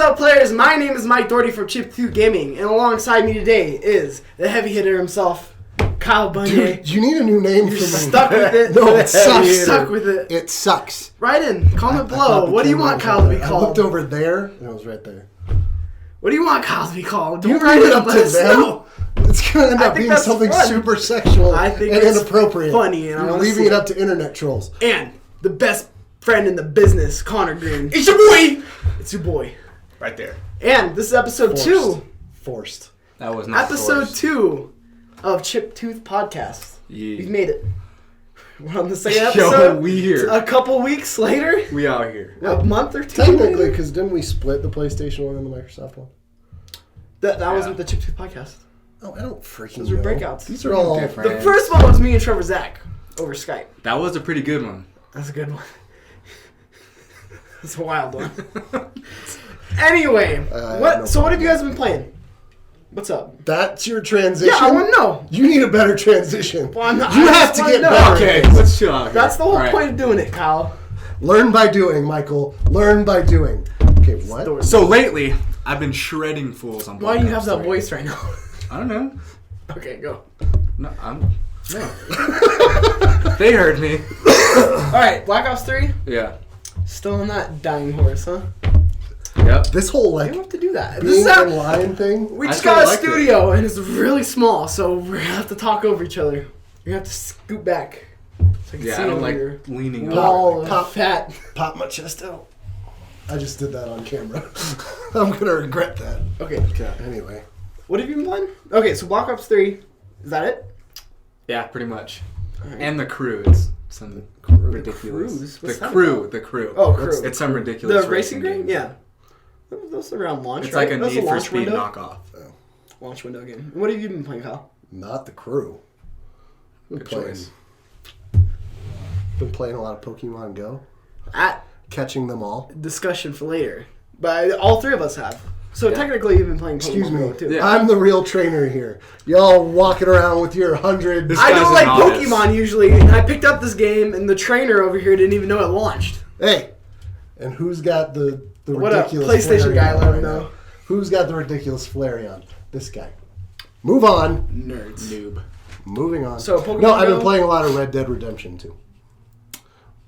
up, players? My name is Mike Doherty from Chip 2 Gaming, and alongside me today is the heavy hitter himself, Kyle Bunyea. Dude, you need a new name for me. Stuck with it. No, it sucks. You're stuck with it. It sucks. Right in. Comment below. What do you want Kyle to be I called? looked over there, and it was right there. What do you want Kyle to be called? You Don't write it up let to us them. know. It's going to end up being that's something fun. super sexual I think and it's inappropriate. funny, and I You're wanna leaving see it it. up to internet trolls. And the best friend in the business, Connor Green. It's your boy! It's your boy. Right there. And this is episode 2. Forced. That was not Episode forced. 2 of Chip Tooth Podcast. Yeah. We've made it. We're on the second Yo, episode. we here. A couple weeks later. We out here. A month or two Technically, later. because didn't we split the PlayStation one and the Microsoft one? That wasn't the Chip Tooth Podcast. Oh, I don't freaking Those were know. breakouts. These are all Different. The first one was me and Trevor Zach over Skype. That was a pretty good one. That's a good one. That's a wild one. Anyway, what have you guys been playing? What's up? That's your transition? Yeah, I want to know. You need a better transition. Well, I'm not- You I have just to wanna get know. better. Okay, at this. let's chill out here. That's the whole All right. point of doing it, Kyle. Learn by doing, Michael. Learn by doing. Okay, what? So lately, I've been shredding fools on Why do you Black have Ops that 3. voice right now? I don't know. Okay, go. No. They heard me. Alright, Black Ops 3? Yeah. Still on that dying horse, huh? Yep. This whole, You like, don't have to do that. being in line thing? We I just still got a liked it. studio, and it's really small, so we're going to have to talk over each other. You're going to have to scoot back. So I can Yeah, see I don't over like your leaning up. wall Pop. of fat. Pop my chest out. I just did that on camera. I'm going to regret that. Okay. Okay, anyway. What have you been playing? Okay, so Black Ops 3. Is that it? Yeah, pretty much. Alright. And the crew. It's some ridiculous. Crews? What's The that crew. about? The crew. Oh, crew. It's some ridiculous The racing game? game. Yeah. That's around launch, It's right? like a That's Need for launch Speed window? knockoff. Launch window game. What have you been playing, Kyle? Not the crew. Good choice. Been playing a lot of Pokemon Go. At Catching them all. discussion for later. But all three of us have. So Yeah. technically you've been playing Pokemon Excuse me. Go too. Yeah. I'm the real trainer here. Y'all walking around with your 100. This I guy's don't a like novice. Pokemon usually, and I picked up this game, and the trainer over here didn't even know it launched. Hey, and who's got the What up, ridiculous PlayStation Flareon guy, let him right know. now? Who's got the ridiculous Flareon? This guy. Move on. Nerds. Noob. Moving on. So, Pokemon no, I've Go? been playing a lot of Red Dead Redemption too.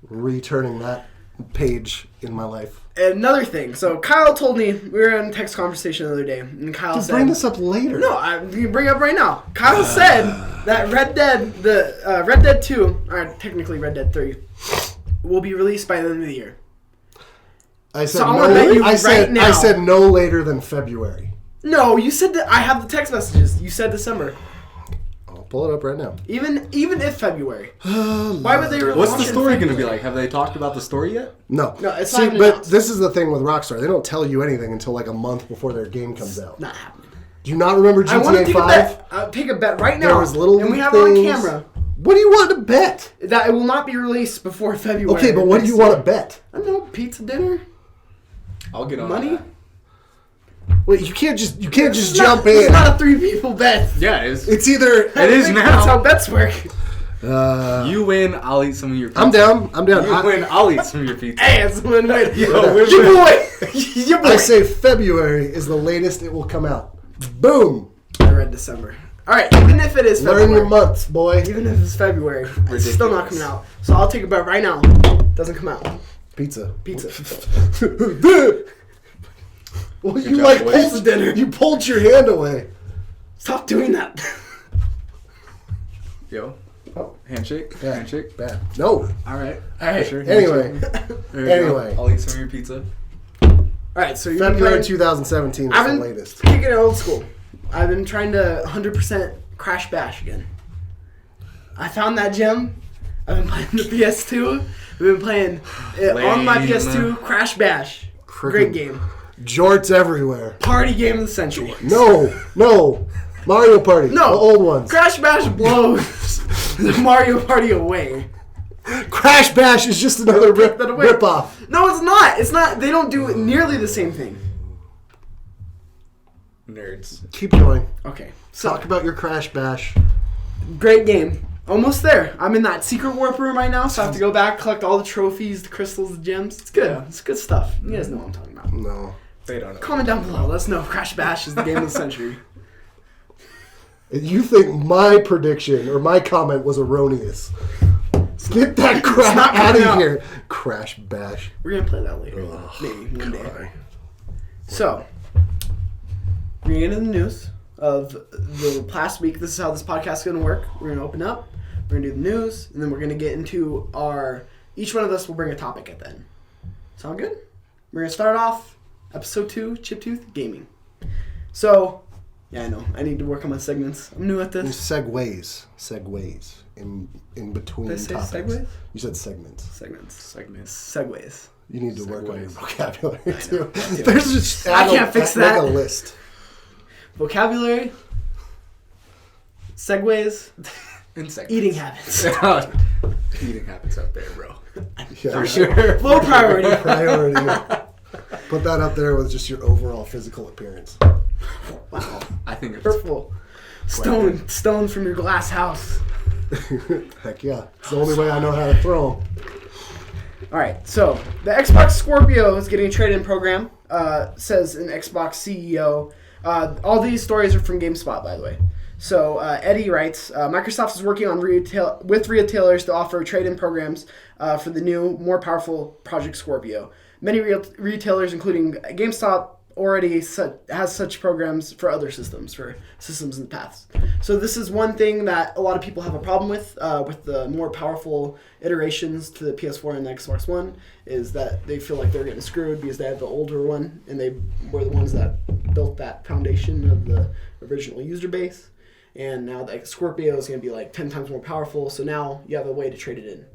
Returning that page in my life. Another thing. So Kyle told me, we were in a text conversation the other day, and Kyle Dude, said... bring this up later. No, you can bring it up right now. Kyle said that Red Dead 2, or technically Red Dead 3, will be released by the end of the year. I said So I'm no. gonna bet you I said right now- I said no later than February. No, you said that. I have the text messages. You said December. I'll pull it up right now. Even if February. Why would they release What's the it in story going to be February? like? Have they talked about the story yet? No. No, it's See, not even but announced. this is the thing with Rockstar. They don't tell you anything until like a month before their game comes out. Not happening. Do you not remember I want to GTA take a 5? bet. I'll take a bet right now. There was little and we leak have it on things. camera. What do you want to bet? That it will not be released before February. Okay, but what do you want to bet? I don't know. Pizza dinner? I'll get on Money? that. Wait, you can't just This jump It's in. not a 3-people bet. Yeah, it is. It's either It is That's how now. bets work. You win, I'll eat some of your pizza. I'm down. You win, I'll eat some of your pizza. Hey, it's a win-win. Yo, Your win-win. boy. Your boy. I say February is the latest it will come out. Boom. I read December. All right, even if it is Learn February. your months, boy. Even if it's February, it's still not coming out. So I'll take a bet right now. Doesn't come out. Pizza. Pizza. Well, Good you job, like boys. pulled dinner. You pulled your hand away. Stop doing that. Yo. Oh. Handshake? Bad. Handshake? Bad. No. All right. All right. Sure. Anyway, There you Anyway. go. I'll eat some of your pizza. All right, so you've been February playing, 2017 is I've the been latest. kicking it old school. I've been trying to 100% Crash Bash again. I found that gem. I've been playing the PS2. I've been playing it on my Lame. PS2. Crash Bash. Great Freaking game. Jorts everywhere. Party game of the century. No. Mario Party. No. The old ones. Crash Bash blows the Mario Party away. Crash Bash is just another Take that away. rip-off. No, it's not. It's not. They don't do nearly the same thing. Nerds. Keep going. Okay. So, Talk about your Crash Bash. great game. Almost there. I'm in that secret warp room right now, so I have to go back, collect all the trophies, the crystals, the gems. It's good. Yeah. It's good stuff. You guys know what I'm talking about. No. They don't know. Comment down below. Let us know if Crash Bash is the game of the century. You think my prediction or my comment was erroneous? Get that crap not out coming of out. here. Crash Bash. We're going to play that later. Maybe one day. So, we're going to get into the news of the past week. This is how this podcast is going to work. We're going to open up. We're going to do the news. And then we're going to get into our... Each one of us will bring a topic at the end. Sound good? We're going to start off episode 2, Chiptooth Gaming. So, yeah, I know. I need to work on my segments. I'm new at this. Segues in between Did I say topics. segues? You said segments. Segments. Segments. Segues. You need to work on your Segues. vocabulary too. know. There's just I can't fix that. Make a list. Vocabulary. Segues. In segments. Eating habits. Eating habits up there, bro. Yeah, For sure. Low priority. Priority. Put that up there with just your overall physical appearance. Wow. I think it's Hurtful. Stone from your glass house. Heck yeah. It's the only way I know how to throw 'em. Alright, so the Xbox Scorpio is getting a trade-in program, says an Xbox CEO. All these stories are from GameSpot, by the way. So Eddie writes, Microsoft is working on with retailers to offer trade-in programs for the new, more powerful Project Scorpio. Many retailers, including GameStop, already has such programs for other systems, in the past. So this is one thing that a lot of people have a problem with the more powerful iterations to the PS4 and the Xbox One, is that they feel like they're getting screwed because they have the older one and they were the ones that built that foundation of the original user base. And now the Scorpio is going to be like 10 times more powerful, so now you have a way to trade it in.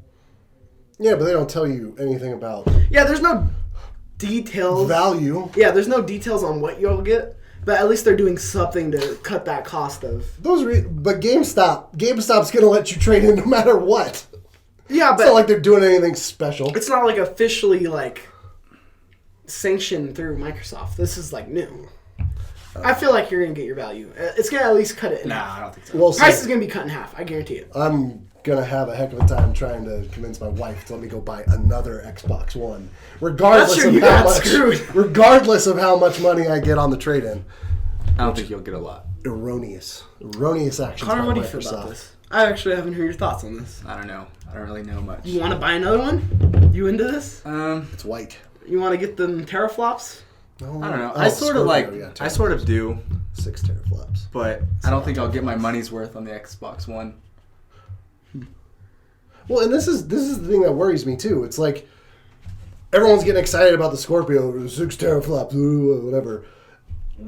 Yeah, but they don't tell you anything about Yeah, there's no details. value. Yeah, there's no details on what you'll get, but at least they're doing something to cut that cost of. But GameStop's gonna let you trade in no matter what. Yeah, It's but not like they're doing anything special. it's not like officially like sanctioned through Microsoft. This is like new. I feel like you're gonna get your value. It's gonna at least cut it in half. Nah, I don't think so. Well, Price is gonna be cut in half. I guarantee it. I'm gonna have a heck of a time trying to convince my wife to let me go buy another Xbox One, regardless That's sure of you how got much, screwed. regardless of how much money I get on the trade-in. I don't think you'll get a lot. Erroneous actions Connor, by what do you feel about Microsoft. this? I actually haven't heard your thoughts on this. I don't know. I don't really know much. You want to buy another one? You into this? It's white. You want to get them teraflops? No, I don't know. oh, I sort of Scorpio, like. yeah, I sort of do, 6 teraflops. but I don't think I'll get my money's worth on the Xbox One. Well, and this is the thing that worries me too. It's like everyone's getting excited about the Scorpio, 6 teraflops, whatever.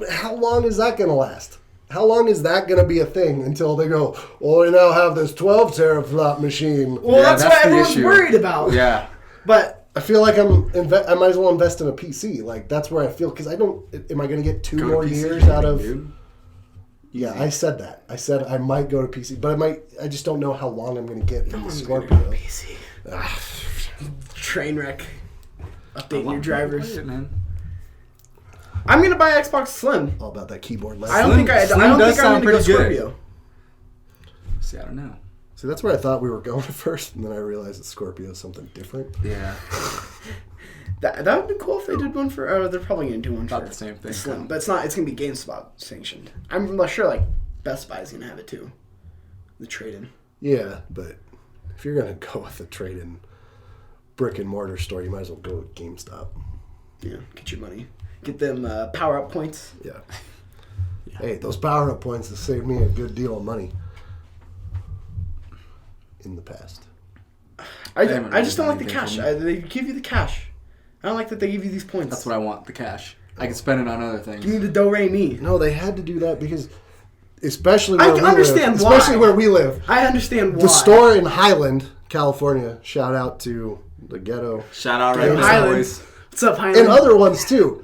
How long is that going to last? How long is that going to be a thing until they go, oh, we now have this 12 teraflop machine? Well, Yeah, that's that's what the everyone's issue. worried about. Yeah. But I feel like I might as well invest in a PC. Like, that's where I feel, because am I going to get 2 Go to more PC years gaming, out of... dude. Yeah, I said that. I said I might go to PC, but I just don't know how long I'm going to get in the one's gonna Scorpio. go PC. Train wreck. Updating your Play drivers. it, man. I'm gonna buy Xbox Slim. All about that keyboard mouse. I don't think I Slim don't does think I'm sound gonna go pretty good. Scorpio. See, I don't know. See, that's where I thought we were going at first, and then I realized that Scorpio is something different. Yeah. That would be cool if they did one for. They're probably gonna do one Not for the same thing. Slim, but it's not. It's gonna be GameSpot sanctioned. I'm not sure. Like Best Buy is gonna have it too. The trade-in. Yeah, but if you're going to go with a trade-in brick and mortar store, you might as well go with GameStop. Yeah, get your money. Get them power-up points. Yeah. Hey, those power-up points have saved me a good deal of money in the past. I haven't just don't really like the done cash. anything They give you the cash. I don't like that they give you these points. That's what I want, the cash. I can spend it on other things. Give me the do-re-mi. No, they had to do that because, especially I where can we understand live, why. especially where we live, I understand why. the store in Highland, California, shout out to the ghetto, Shout out Hey, right Highland. boys. What's up, Highland? and other ones too.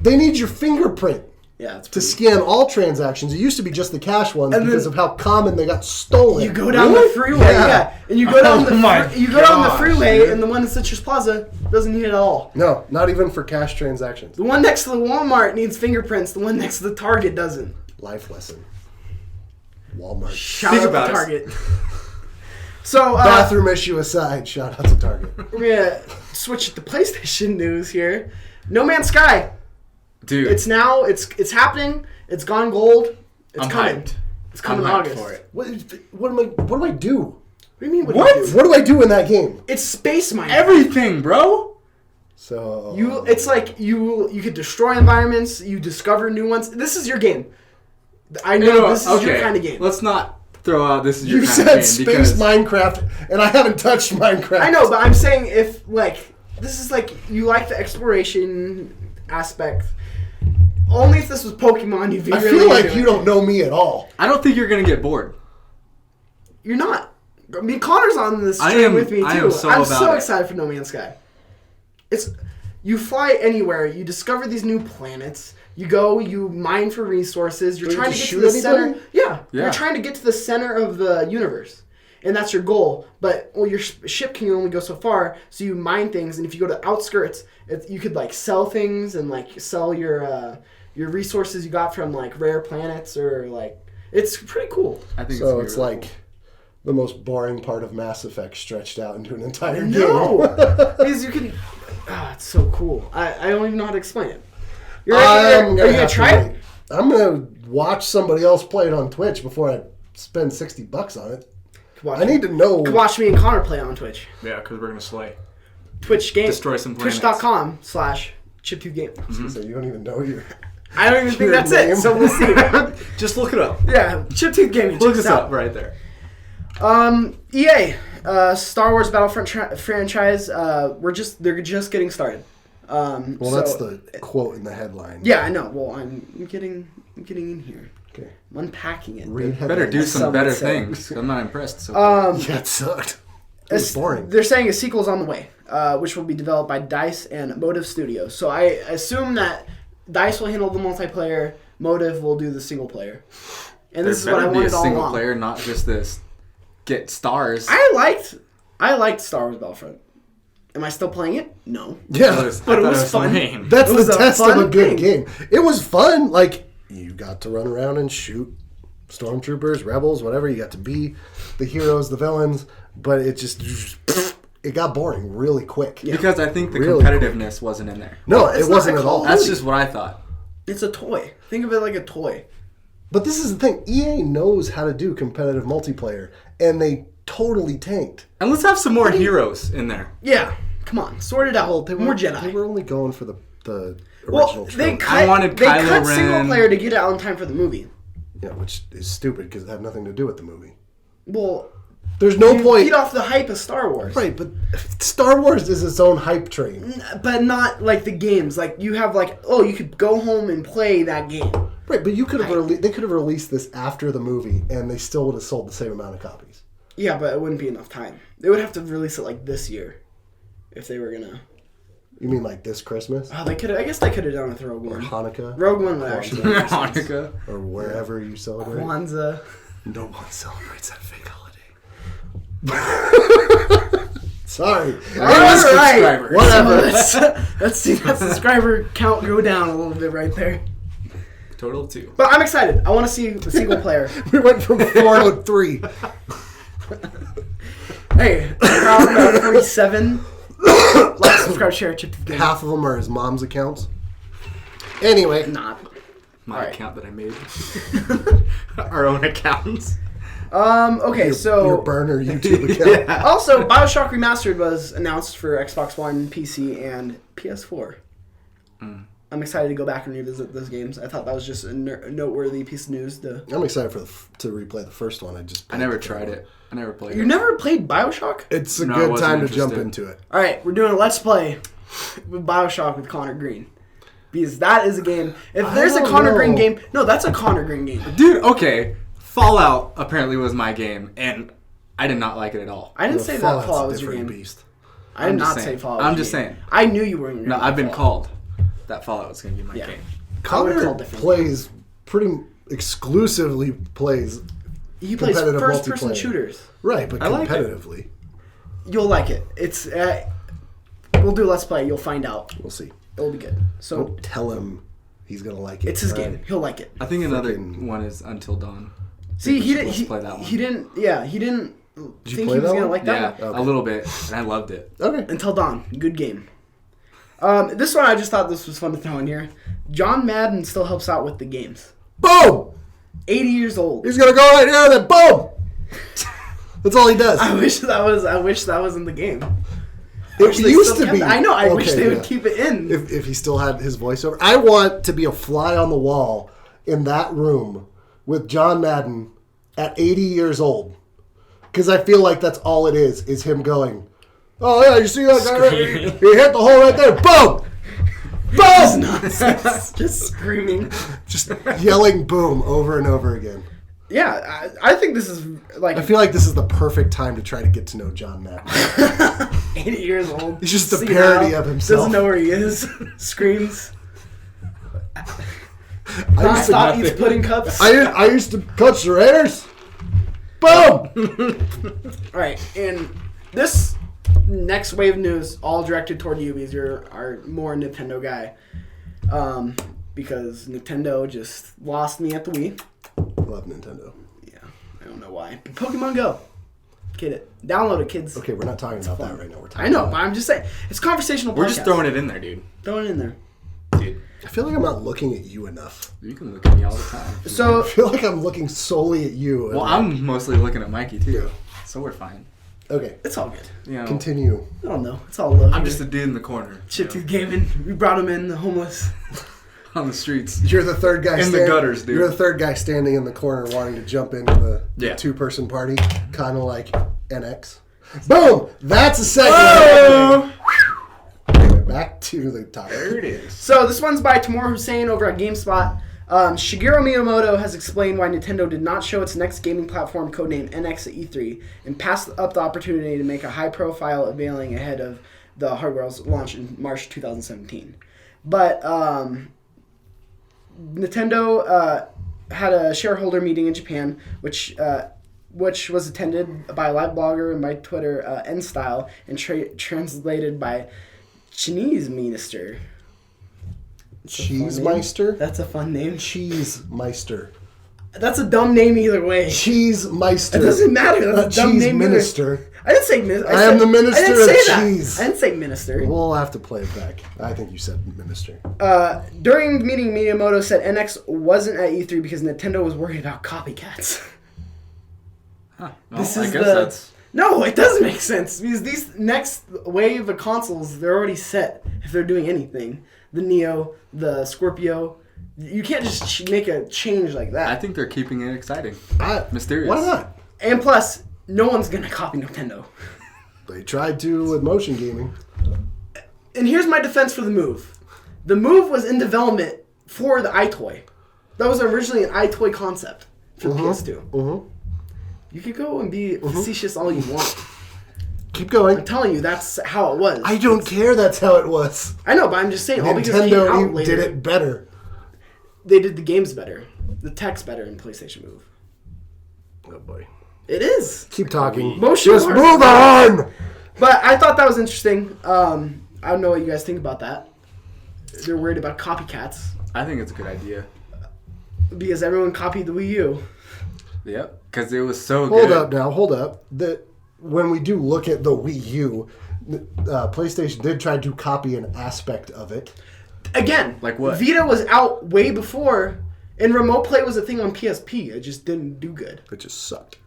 They need your fingerprint Yeah, it's to pretty. scan all transactions. It used to be just the cash ones And because then- of how common they got stolen. You go down the Really? freeway, yeah, and you go down Oh my you go down the gosh, freeway, dude. and the one in Citrus Plaza doesn't need it at all. No, not even for cash transactions. The one next to the Walmart needs fingerprints. The one next to the Target doesn't. Life lesson. Walmart. Shout Think out about to it. Target. So Bathroom issue aside, shout out to Target. we're gonna switch to PlayStation news here. No Man's Sky Dude. It's now. It's happening. It's gone gold. It's I'm coming. hyped. It's coming I'm in hyped August. for it. What do I do? What do you mean? What? What? Do you do? What do I do in that game? It's space Minecraft. Everything, bro. So It's like you could destroy environments. You discover new ones. This is your game. I know this is your kind of game. Let's not throw out this is your you kind said of game space because Minecraft, and I haven't touched Minecraft. I know, but I'm saying if like this is like you like the exploration aspect. Only if this was Pokemon, you'd be. I really feel like into you it. don't know me at all. I don't think you're gonna get bored. You're not. I mean, Connor's on this I train am- with me too. I am so I'm about so it. excited for No Man's Sky. It's you fly anywhere. You discover these new planets. You go. You mine for resources. You're Do you trying have to to get to the shoot center. anybody? Yeah, Yeah. you're trying to get to the center of the universe, and that's your goal. But your ship can only go so far. So you mine things, and if you go to outskirts, you could like sell things and like sell your resources you got from like rare planets or like it's pretty cool. I think So gonna it's be really like the most boring part of Mass Effect stretched out into an entire game. No, because you can. It's so cool. I don't even know how to explain it. Are you gonna have try to it? wait. I'm gonna watch somebody else play it on Twitch before I spend $60 on it. I need to know. Watch me and Connor play on Twitch. cool. Yeah, because we're gonna slay. Twitch game. Destroy some planets. Twitch.com/chip2game. So you don't even know your. I don't even think Your that's name. it. So we'll see. Just look it up. Yeah, Chip2 Gaming. Look Check us us up out. right there. EA, Star Wars Battlefront franchise. They're just getting started. Well, that's the quote in the headline. Yeah, I know. Well, I'm getting in here. Okay. I'm unpacking it. Read Better do headlines. some Some better would say. things. I'm not impressed. So Yeah, it sucked. It was boring. They're saying a sequel's on the way, which will be developed by DICE and Motive Studios. So I assume that DICE will handle the multiplayer, Motive will do the single player. And this is what I be a wanted all single along. player, not just this. Get stars. I liked Star Wars Battlefront. Am I still playing it? No. Yeah. But it was fun. lame. That's It was the a test of fun a good thing. game. It was fun. Like, you got to run around and shoot stormtroopers, rebels, whatever. You got to be the heroes, the villains. But it it got boring really quick. Because I think the Really competitiveness wasn't in there. No, It's it not wasn't a at all. Call of That's Duty. just what I thought. It's a toy. Think of it like a toy. But this is the thing. EA knows how to do competitive multiplayer, and they totally tanked. And let's have some more heroes in there. Yeah. Come on. Sort it out. More Jedi. They were only going for the well, original they trilogy. cut, wanted they Kylo cut single Ren. player to get it out in time for the movie. Yeah, which is stupid because it had nothing to do with the movie. Well, There's no you point. feed off the hype of Star Wars. Right, but Star Wars is its own hype train. But not like the games. Like you have like, oh, you could go home and play that game. Right, but you could have they could have released this after the movie, and they still would have sold the same amount of copies. Yeah, but it wouldn't be enough time. They would have to release it like this year, if they were gonna. You mean like this Christmas Oh, they could. I guess they could have done it with Rogue or One. Hanukkah Rogue One would actually. make more sense. Hanukkah. or wherever you celebrate? Kwanzaa. No one celebrates that fake holiday. Sorry. Subscriber. Whatever. Let's see that subscriber count go down a little bit right there. Total of 2. But I'm excited. I want to see the single player. We went from 4 to 3. Hey, around 47. Like, subscribe, share, chip to the game. Half of them are his mom's accounts. Anyway, Not. My Alright. account that I made. Our own accounts. Okay, so your burner YouTube account. Yeah. also BioShock Remastered was announced for Xbox One, PC, and PS4. I'm excited to go back and revisit those games. I thought that was just a noteworthy piece of news. I'm excited to replay the first one. I never tried it. I never played You it. never played BioShock? It's a No, I good wasn't time to jump interested. into it. All right, we're doing a Let's Play with BioShock with Connor Green. Because that is a game. If there's a don't Connor know. Green game, no, that's a Connor Green game. Dude, okay. Fallout apparently was my game, and I did not like it at all. I didn't The say that Fallout's Fallout a was your different game. beast. I did I'm just not say saying. Fallout. I'm was just your saying. game. I knew you weren't. No, I've been called that Fallout was going to be my Yeah. game. I would've Connor called different. plays pretty exclusively plays He plays competitive first-person multiplayer. shooters. right, but I like it. competitively. You'll like it. It's. We'll do a Let's Play. You'll find out. We'll see. It'll be good. So Don't tell him he's gonna like it. it's his All right. game. He'll like it. I think another Freaking- one is Until Dawn. See, he Let's didn't. play that one. He didn't. Yeah, he didn't you think play he was that gonna one? like that Yeah, one. Okay. a little bit, and I loved it. Okay. Until Dawn, good game. This one I just thought this was fun to throw in here. John Madden still helps out with the games. Boom! 80 years old. He's gonna go right here and then boom! That's all he does. I wish that was in the game. It used to be. I know. I wish they would keep it in. If he still had his voiceover. I want to be a fly on the wall in that room with John Madden at 80 years old. Because I feel like that's all it is him going, oh, yeah, you see that guy? He hit the hole right there. Boom! Boom! Just screaming. Just yelling boom over and over again. Yeah, I think this is like... I feel like this is the perfect time to try to get to know John Madden. 80 years old. He's just a parody of himself. Doesn't know where he is. Screams. Stop eats pudding cups. I used to coach the Raiders. Boom! All right, and this next wave of news all directed toward you because you're our more Nintendo guy. Because Nintendo just lost me at the Wii. Love Nintendo. Yeah, I don't know why. But Pokemon Go. Get it. Download it, kids. Okay, we're not talking about that right now. We're talking I know, about but I'm just saying. It's conversational. We're podcast. just throwing it in there, dude. Throwing it in there. Dude, I feel like I'm not looking at you enough. you can look at me all the time. So I feel like I'm looking solely at you. Well, I'm mostly looking at Mikey too, so we're fine. Okay, it's all good. You know, continue. I don't know. It's all love. I'm just a dude in the corner. Chip Tooth Gaming. We brought him in, the homeless. On the streets. You're the third guy in the gutters, dude. You're the third guy standing in the corner wanting to jump into the 2-person party, kind of like NX. Boom! That's a second. Anyway, back to the topic. There it is. So this one's by Tamor Hussein over at GameSpot. Shigeru Miyamoto has explained why Nintendo did not show its next gaming platform codenamed NX at E3 and passed up the opportunity to make a high-profile unveiling ahead of the hardware's launch in March 2017. But Nintendo had a shareholder meeting in Japan, which was attended by a live blogger and by Twitter, N-Style, and translated by Chinese Minister. Cheesemeister? That's a fun name. Cheesemeister. That's a dumb name either way. Cheesemeister. It doesn't matter. That's a dumb name. Minister. I didn't say minister. I am the minister of cheese. I didn't say minister. We'll have to play it back. I think you said minister. During the meeting, Miyamoto said NX wasn't at E3 because Nintendo was worried about copycats. Huh. Well, I guess that's... No, it doesn't make sense because these next wave of consoles, they're already set if they're doing anything. The Neo, the Scorpio. You can't just make a change like that. I think they're keeping it exciting. Mysterious. Why not? And plus, no one's going to copy Nintendo. They tried to with motion gaming. And here's my defense for the Move. The Move was in development for the iToy. That was originally an iToy concept for the PS2. Mm-hmm. You could go and be facetious all you want. Keep going. I'm telling you, that's how it was. I don't care that's how it was. I know, but I'm just saying, all because it came out Nintendo later. did it better. They did the games better. The tech's better in PlayStation Move. Oh boy. It is. Keep talking. Just move on! But I thought that was interesting. I don't know what you guys think about that. They're worried about copycats. I think it's a good idea. Because everyone copied the Wii U. Yep, because it was so good. Hold up. When we do look at the Wii U, PlayStation did try to copy an aspect of it. Again, like what? Vita was out way before, and remote play was a thing on PSP. It just didn't do good. It just sucked.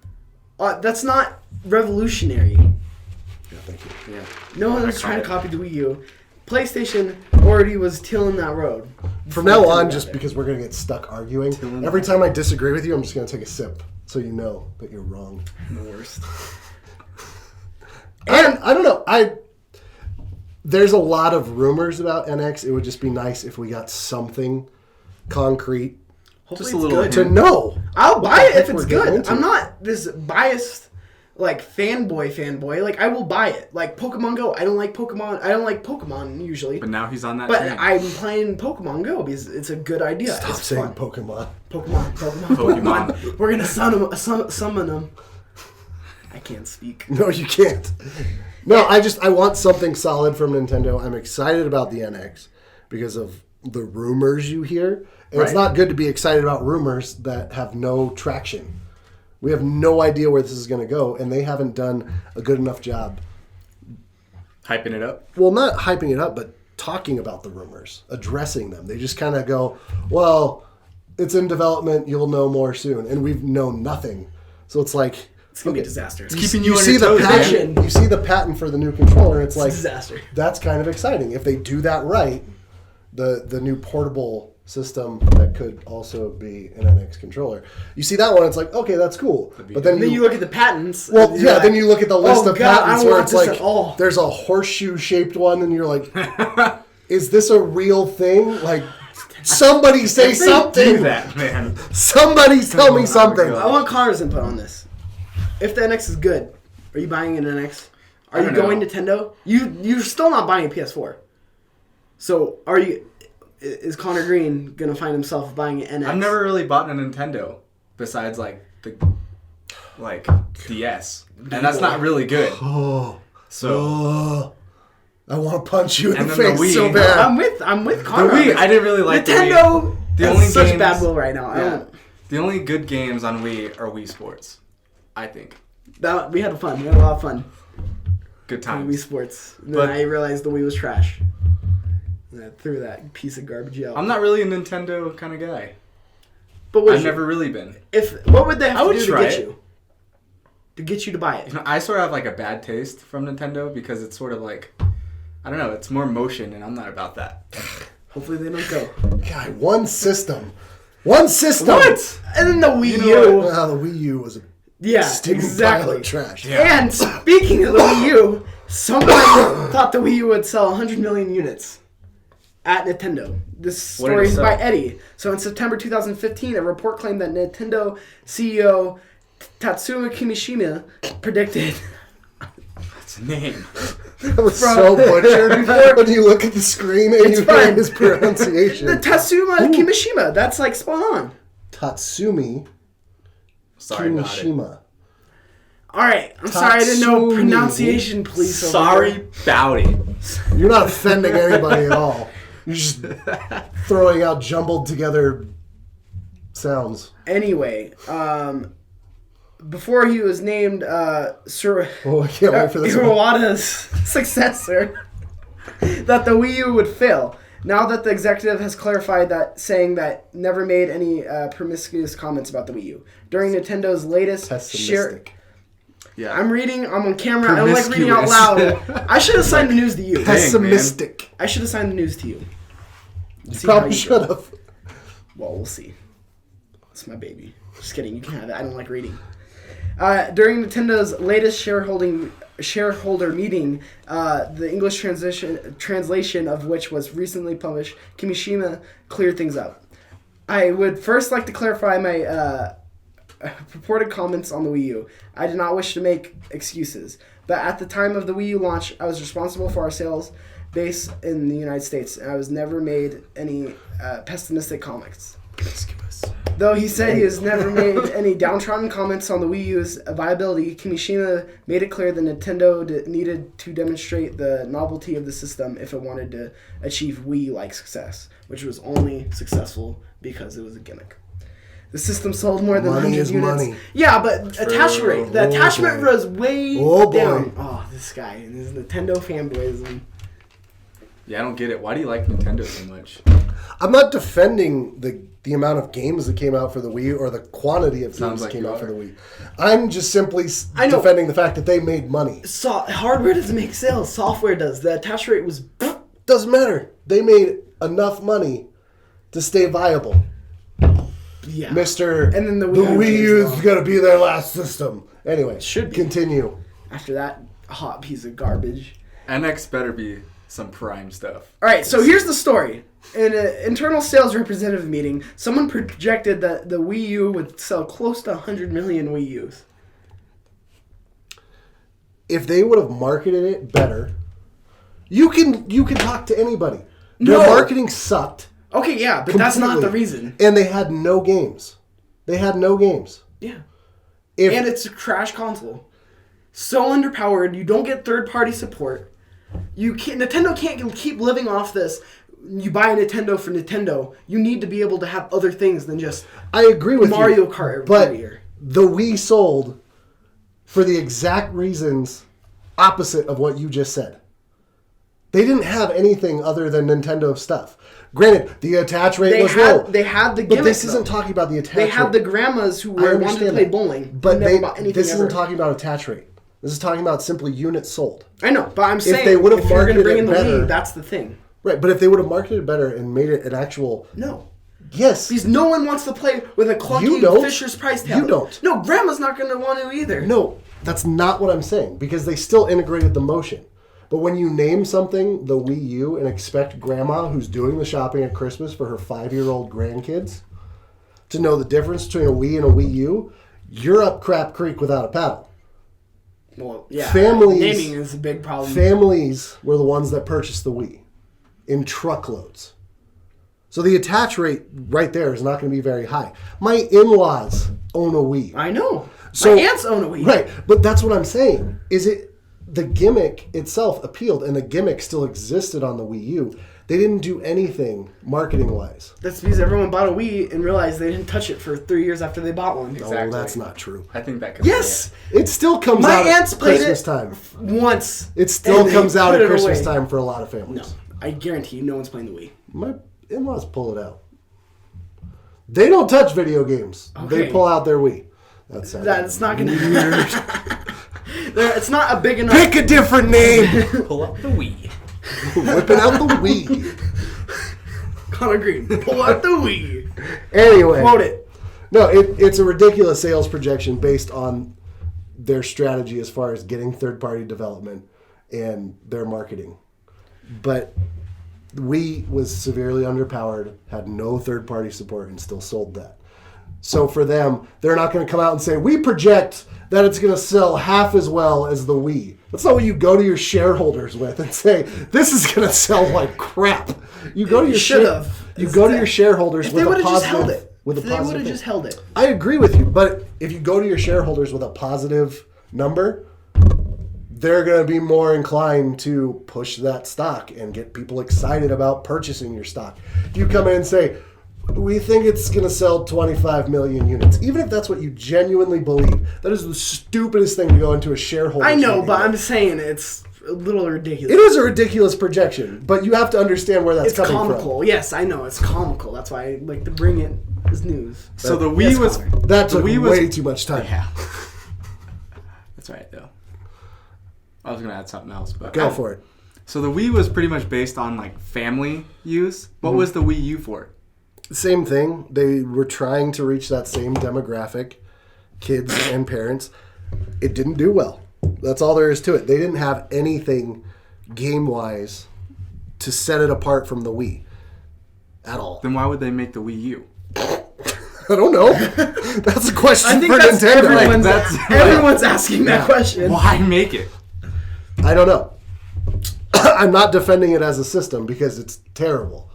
That's not revolutionary. Yeah, thank you. Yeah. No one was trying to copy the Wii U. PlayStation already was tilling that road. From now on, just because we're going to get stuck arguing, every time I disagree with you, I'm just going to take a sip so you know that you're wrong. The worst. And I don't know. There's a lot of rumors about NX. It would just be nice if we got something concrete. Hopefully just a little good. To know. I'll buy it if it's we're getting good. into. I'm not this biased, like, fanboy. Like, I will buy it. Like, Pokemon Go. I don't like Pokemon usually. But now he's on that But train. I'm playing Pokemon Go because it's a good idea. Stop it's saying fun. Pokemon. Pokemon. We're going to summon them. I can't speak. No, you can't. No, I want something solid from Nintendo. I'm excited about the NX because of the rumors you hear. And It's not good to be excited about rumors that have no traction. We have no idea where this is going to go, and they haven't done a good enough job. Hyping it up. Well, not hyping it up, but talking about the rumors, addressing them. They just kind of go, well, it's in development. You'll know more soon. And we've known nothing. So it's like... It's going to be a disaster. It's keeping you on see your the toes, patent, man. You see the patent for the new controller. It's like... a disaster. That's kind of exciting. If they do that right, the new portable system that could also be an NX controller. You see that one, it's like, okay, that's cool. But then you look at the patents. Well, yeah, like, then you look at the list of patents where it's like, all. there's a horseshoe-shaped one, and you're like, is this a real thing? Like, somebody say something. Do that, man. Somebody tell me something. I want Connor's input on this. If the NX is good, are you buying an NX? Are you going Nintendo? You're still not buying a PS4. So is Connor Green gonna find himself buying an NX? I've never really bought a Nintendo besides the DS, and that's not really good. So I want to punch you in And the then the face Wii. so bad. I'm with Connor. The Wii, I didn't really like Nintendo. The has only such games- bad will right now. Yeah. The only good games on Wii are Wii Sports, I think. We had fun. We had a lot of fun. Good On Wii times. Sports. And But- then I realized the Wii was trash. And I threw that piece of garbage out. I'm not really a Nintendo kind of guy. But would I've you, never really been. what would they have I to would do to try get it. you? To get you to buy it. You know, I sort of have a bad taste from Nintendo because it's sort of I don't know, it's more motion, and I'm not about that. Hopefully they don't go. God, one system. One system. What? And then the Wii You know U. Well, the Wii U was a Yeah, steaming pile exactly. of trash. Yeah. And speaking of the Wii U, somebody thought the Wii U would sell 100 million units at Nintendo. This What did story it is by sell? Eddie. So in September 2015, a report claimed that Nintendo CEO Tatsuma Kimishima predicted... That's a name. That was so butchered when you look at the screen and It's you hear fine. his pronunciation. The Tatsuma Kimishima. That's spot on. Tatsumi Sorry about it. Kimishima. All right. I'm sorry I didn't know Tatsumi. pronunciation, police. over Sorry here. about it. You're not offending anybody at all. You're just throwing out jumbled together sounds. Anyway, before he was named Sir Oh, I can't wait for this one. Iwata's successor, that the Wii U would fail. Now that the executive has clarified that, saying that never made any promiscuous comments about the Wii U. During Nintendo's latest share... Pessimistic. Yeah. I'm on camera. I don't like reading out loud. I should assign the news to you. Pessimistic. I should assign the news to you. You See how probably you should go. have. Well, we'll see. It's my baby. Just kidding. You can have it. I don't like reading. During Nintendo's latest shareholder meeting, the English translation of which was recently published, Kimishima cleared things up. I would first like to clarify my purported comments on the Wii U. I did not wish to make excuses, but at the time of the Wii U launch, I was responsible for our sales base in the United States, and I was never made any pessimistic comments. Though he said he has never made any downtrodden comments on the Wii U's viability, Kimishima made it clear that Nintendo needed to demonstrate the novelty of the system if it wanted to achieve Wii-like success, which was only successful because it was a gimmick. The system sold more than Money 100 is units. money. Yeah, but attachment rate. The Oh, attachment boy. was way Oh, boy. down. Oh, this guy and his Nintendo fanboyism. Yeah, I don't get it. Why do you like Nintendo so much? I'm not defending the amount of games that came out for the Wii or the quantity of Sounds games that like came you out for are. the Wii. I'm just simply I know. defending the fact that they made money. Hardware doesn't make sales. Software does. The attach rate was... Doesn't matter. They made enough money to stay viable. Yeah. Mr. And then the the Wii Wii U U as is well. going to be their last system. Anyway, Should be. continue. After that hot piece of garbage. NX better be some prime stuff. All right, so here's the story. In an internal sales representative meeting, someone projected that the Wii U would sell close to 100 million Wii U's. If they would have marketed it better, you can talk to anybody. No. Their marketing sucked. Okay, yeah, but that's not the completely. reason. And they had no games. Yeah. If And it's a trash console. So underpowered, you don't get third-party support. Nintendo can't keep living off this. You buy a Nintendo for Nintendo. You need to be able to have other things than just I agree with Mario you, Kart every but year. the Wii sold for the exact reasons opposite of what you just said. They didn't have anything other than Nintendo stuff. Granted, the attach rate was low. They had the gimmick. But this isn't talking about the attach rate. They had the grandmas who wanted to play bowling. But this isn't talking about attach rate. This is talking about simply units sold. I know, but I'm saying if they would have marketed bring it in the better, Wii, that's the thing. Right, but if they would have marketed it better and made it an actual... No. Yes. Because no one wants to play with a clunky Fisher's Price tablet. You don't. No, grandma's not going to want to either. No, that's not what I'm saying, because they still integrated the motion. But when you name something the Wii U and expect grandma who's doing the shopping at Christmas for her 5-year-old grandkids to know the difference between a Wii and a Wii U, you're up crap creek without a paddle. Well, yeah. Families, naming is a big problem. Families were the ones that purchased the Wii in truckloads. So the attach rate right there is not going to be very high. My in-laws own a Wii. I know. My aunts own a Wii. Right, but that's what I'm saying. The gimmick itself appealed, and the gimmick still existed on the Wii U. They didn't do anything marketing-wise. That's because everyone bought a Wii and realized they didn't touch it for 3 years after they bought one. Exactly. No, that's not true. I think that could Yes! It still comes out at Christmas time. Once. It still comes out at Christmas time for a lot of families. No, I guarantee you no one's playing the Wii. My in-laws pull it out. They don't touch video games. Okay. They pull out their Wii. That's not going to... It's not a big enough... Pick a different name! Pull up the Wii. Whipping out the Wii. Connor Green, pull out the Wii. Anyway. Quote it. No, it's a ridiculous sales projection based on their strategy as far as getting third-party development and their marketing. But Wii was severely underpowered, had no third-party support, and still sold that. So for them, they're not going to come out and say, we project that it's going to sell half as well as the Wii. That's not what you go to your shareholders with and say, this is going to sell like crap. You go to your shareholders with a positive. They would have just held it. I agree with you, but if you go to your shareholders with a positive number, they're going to be more inclined to push that stock and get people excited about purchasing your stock. If you come in and say, we think it's going to sell 25 million units. Even if that's what you genuinely believe, that is the stupidest thing to go into a shareholder. I know, but I'm saying it's a little ridiculous. It is a ridiculous projection, but you have to understand where that's coming from. It's comical. Yes, I know. It's comical. That's why I like to bring it as news. So the Wii was... That took way too much time. Yeah. That's right, though. I was going to add something else, but... Go for it. So the Wii was pretty much based on, like, family use. What was the Wii U for? Same thing. They were trying to reach that same demographic, kids and parents. It didn't do well. That's all there is to it. They didn't have anything game-wise to set it apart from the Wii at all. Then why would they make the Wii U? I don't know. That's a question for Nintendo. Everyone's asking that question. Why make it? I don't know. I'm not defending it as a system because it's terrible.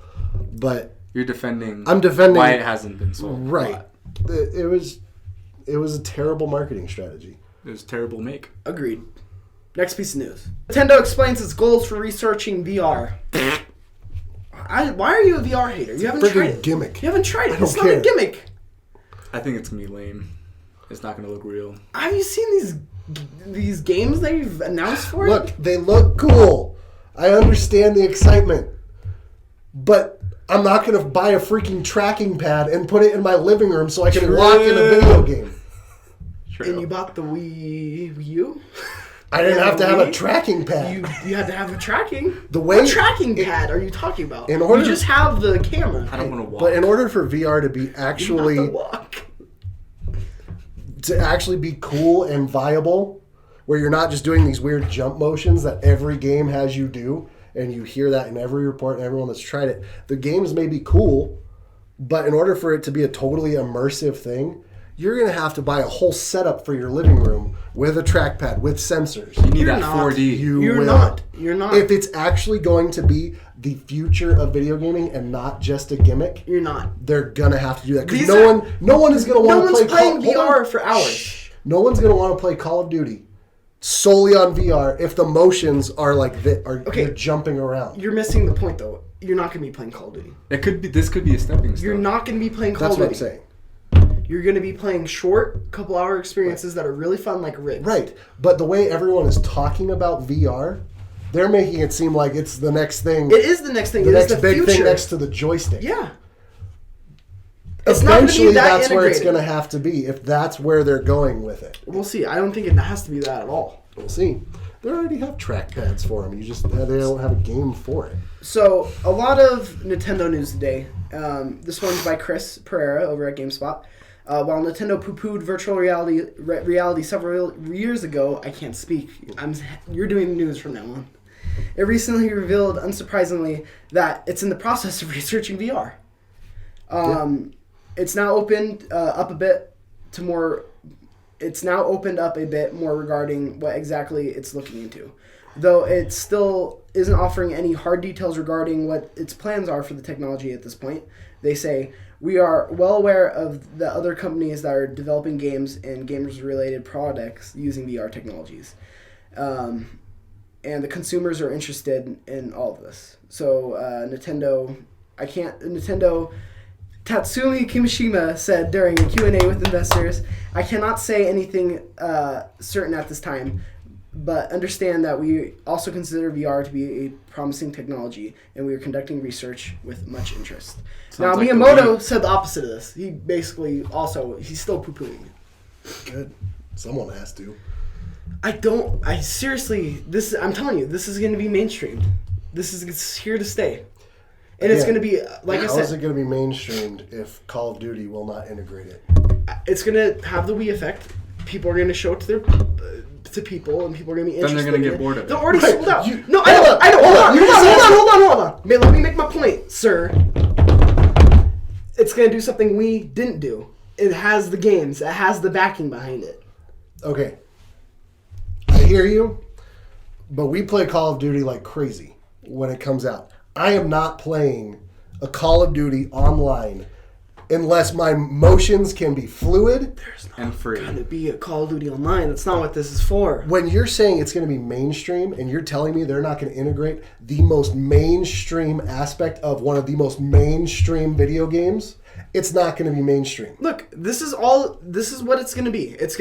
But I'm defending why it hasn't been sold. Right. It was a terrible marketing strategy. It was a terrible make. Agreed. Next piece of news. Nintendo explains its goals for researching VR. Why are you a VR hater? You haven't tried it. Gimmick. You haven't tried it. It's not a gimmick. I think it's going to be lame. It's not going to look real. Have you seen these games they've announced for it? Look, they look cool. I understand the excitement. But I'm not going to buy a freaking tracking pad and put it in my living room so I can lock in a video game. True. And you bought the Wii U? I didn't have to have a tracking pad. You had to have a tracking. What tracking pad are you talking about? You just have the camera. I don't want to walk. But in order for VR to be actually you have to walk. To actually be cool and viable, where you're not just doing these weird jump motions that every game has you do, and you hear that in every report and everyone that's tried it. The games may be cool, but in order for it to be a totally immersive thing, you're going to have to buy a whole setup for your living room with a trackpad, with sensors. You need that 4D. You're not. If it's actually going to be the future of video gaming and not just a gimmick, you're not. They're going to have to do that. Because no one is going to want to play playing VR for hours. No one's going to want to play Call of Duty solely on VR if the motions are like you're jumping around. You're missing the point, though. You're not going to be playing Call of Duty. This could be a stepping stone. You're not going to be playing Call of Duty. That's what I'm saying. You're going to be playing short, couple-hour experiences that are really fun, like Rigs. Right. But the way everyone is talking about VR They're making it seem like it's the next thing. It is the next thing. The it next is the big future. thing next to the joystick. Yeah. It's not Eventually, gonna be that that's where it's integrated. going to have to be, if that's where they're going with it. We'll see. I don't think it has to be that at all. We'll see. They already have trackpads for them. They don't have a game for it. So, a lot of Nintendo news today. This one's by Chris Pereira over at GameSpot. While Nintendo poo-pooed virtual reality several years ago, I can't speak. You're doing the news from now on. It recently revealed, unsurprisingly, that it's in the process of researching VR. It's now opened up a bit to more. It's now opened up a bit more regarding what exactly it's looking into, though it still isn't offering any hard details regarding what its plans are for the technology at this point. They say, we are well aware of the other companies that are developing games and gamers-related products using VR technologies. And the consumers are interested in all of this. So Nintendo Tatsumi Kimishima said during a Q&A with investors, I cannot say anything certain at this time, but understand that we also consider VR to be a promising technology, and we are conducting research with much interest. Now, Sounds like Miyamoto said the opposite of this. He basically he's still poo-pooing it. Good. Someone has to. I'm telling you, this is going to be mainstreamed. It's here to stay. And it's going to be, like I How is said, it going to be mainstreamed if Call of Duty will not integrate it? it's going to have the Wii effect. People are going to show it to people, and people are going to be interested. Then they're going to in get bored of it. They're already Right. sold out. You- No, hold on. I know. Hold on. Hold on. Let me make my point, sir. It's going to do something we didn't do. It has the games. It has the backing behind it. Okay. I hear you, but we play Call of Duty like crazy when it comes out. I am not playing a Call of Duty online unless my motions can be fluid. There's not And free. going to be a Call of Duty online. That's not what this is for. When you're saying it's going to be mainstream and you're telling me they're not going to integrate the most mainstream aspect of one of the most mainstream video games, it's not going to be mainstream. Look, this is what it's going to be. It's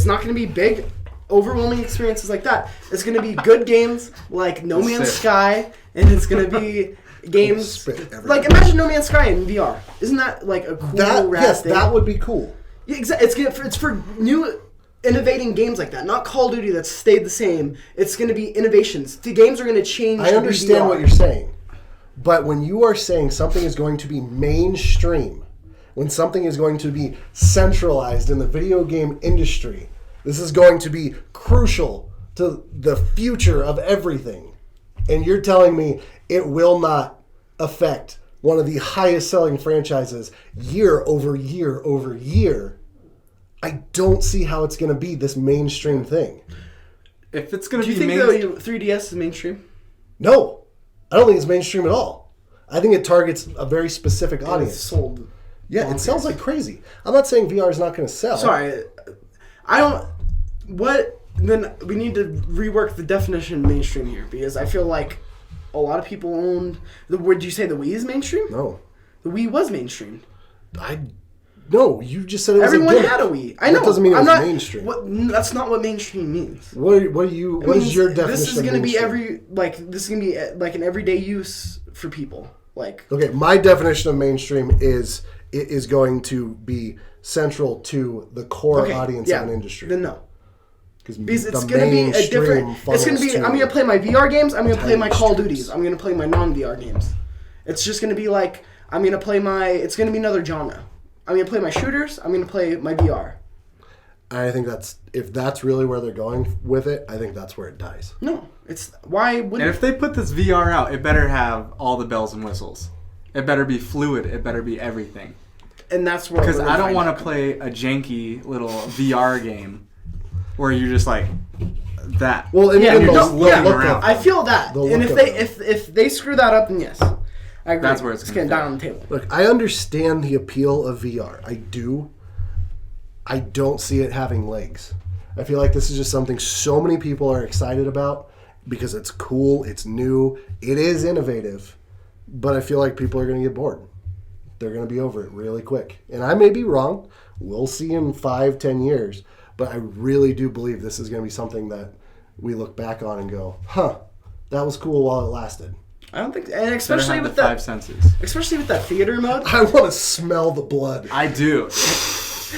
not going to be big, overwhelming experiences like that. It's going to be good games like No Man's Sick. Sky, and it's going to be games Spit everywhere. like, imagine No Man's Sky in VR. Isn't that like a cool rad thing? That would be cool. Yeah, exactly. It's for new innovating games like that, not Call of Duty that's stayed the same. It's going to be innovations. The games are going to change. I to be understand VR. what you're saying. But when you are saying something is going to be mainstream, when something is going to be centralized in the video game industry, this is going to be crucial to the future of everything. And you're telling me it will not affect one of the highest selling franchises year over year over year. I don't see how it's going to be this mainstream thing. If it's going Do to you be think mainstream, though 3DS is mainstream? No, I don't think it's mainstream at all. I think it targets a very specific It's audience. sold. Yeah, it bonkers. sounds like crazy. I'm not saying VR is not going to sell. Sorry, I don't. What then? We need to rework the definition of mainstream here, because I feel like a lot of people owned. Would you say the Wii is mainstream? No. The Wii was mainstream. No, you just said it was Everyone a gimmick. had a Wii. I know. That doesn't mean I'm it's not, mainstream. That's not what mainstream means. What It is your definition This is of going to be mainstream? this is going to be like an everyday use for people. Like, Okay, my definition of mainstream is it is going to be central to the core okay, audience yeah, of an industry. Then no. Because it's the going to be a mainstream different. It's going to be. funnels I'm going to to play my VR games. I'm going to play my Call of mainstreams. Duties. I'm going to play my non-VR games. It's just going to be like I'm going to play my. It's going to be another genre. I'm going to play my shooters. I'm going to play my VR. I think if that's really where they're going with it, I think that's where it dies. No, it's why wouldn't. and if they put this VR out, it better have all the bells and whistles. It better be fluid. It better be everything. And that's where. Because I don't want to play a janky little VR game where you're just like that. Well, and Yeah, even you're the just look looking of around. I feel that, The and look if of if they screw that up, then yes, I agree. That's where it's getting gonna down on the table. Look, I understand the appeal of VR. I do. I don't see it having legs. I feel like this is just something so many people are excited about because it's cool, it's new, it is innovative, but I feel like people are going to get bored. They're going to be over it really quick. And I may be wrong. We'll see in 5-10 years. But I really do believe this is going to be something that we look back on and go, huh, That was cool while it lasted. I don't think, and especially with the that, 5 senses. especially with that theater mode. I want to smell the blood. I do.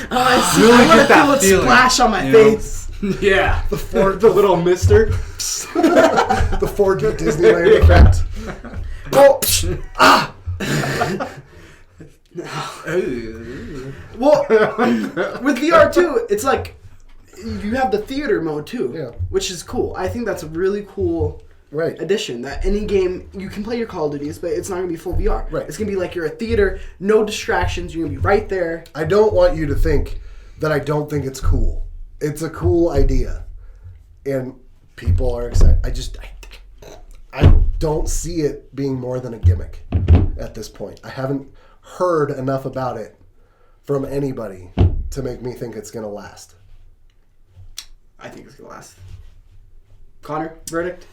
I Really want get to that feel it feeling, splash on my you know? face. Yeah. The little mister. the 4D Disneyland effect. Well, well, with VR too, it's like you have the theater mode too, which is cool. I think that's a really cool addition. That any game you can play your Call of Duties, but it's not gonna be full VR. Right. It's gonna be like you're a theater, no distractions. You're gonna be right there. I don't want you to think that I don't think it's cool. It's a cool idea, and people are excited. I don't see it being more than a gimmick at this point. I haven't heard enough about it from anybody to make me think it's going to last. I think it's gonna last. Connor, verdict?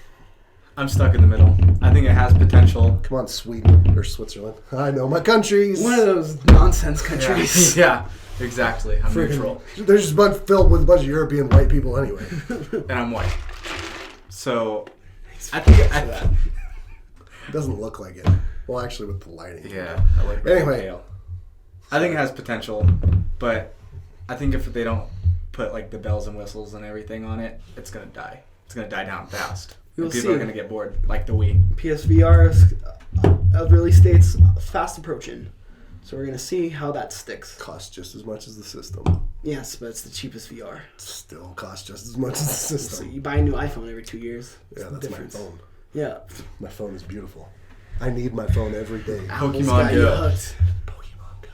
I'm stuck in the middle. I think it has potential. Come on, Sweden or Switzerland. I know my countries. One of those nonsense countries. Yeah, exactly. I'm neutral. There's just a bunch filled with a bunch of European white people anyway. And I'm white. So, I think It doesn't look like it. Well, actually, with the lighting. Yeah, I like that. Anyway. I think it has potential, but I think if they don't put like the bells and whistles and everything on it, it's gonna die. It's gonna die down fast. We'll People see. are gonna get bored, like the Wii. PSVR release date's fast approaching, so we're gonna see how that sticks. Costs just as much as the system. Yes, but it's the cheapest VR. Still costs just as much as the So system. you buy a new iPhone every 2 years. Yeah, It's the that's difference. my phone. Yeah. My phone is beautiful. I need my phone every day. Apple's Pokemon got you Go. hooked. Pokemon Go.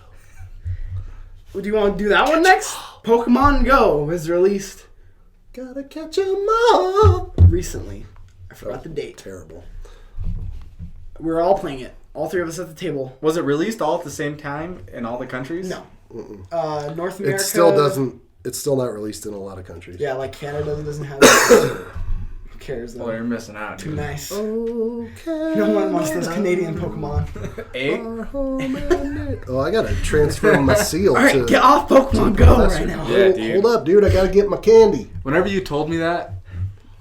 Well, do you want to do that one next? Pokemon Go is released Gotta catch 'em all. recently. I forgot the date. Terrible. We're all playing it. All three of us at the table. Was it released all at the same time in all the countries? No. North America. It still doesn't. It's still not released in a lot of countries. Yeah, like Canada doesn't have it. Who cares though? Well, you're missing out. Too Dude. nice. Okay. No one wants those Canadian Pokemon. Oh, I gotta transfer my seal All right, to. get off Pokemon Go right now. Yeah, dude. Hold up, dude. I gotta get my candy. Whenever you told me that,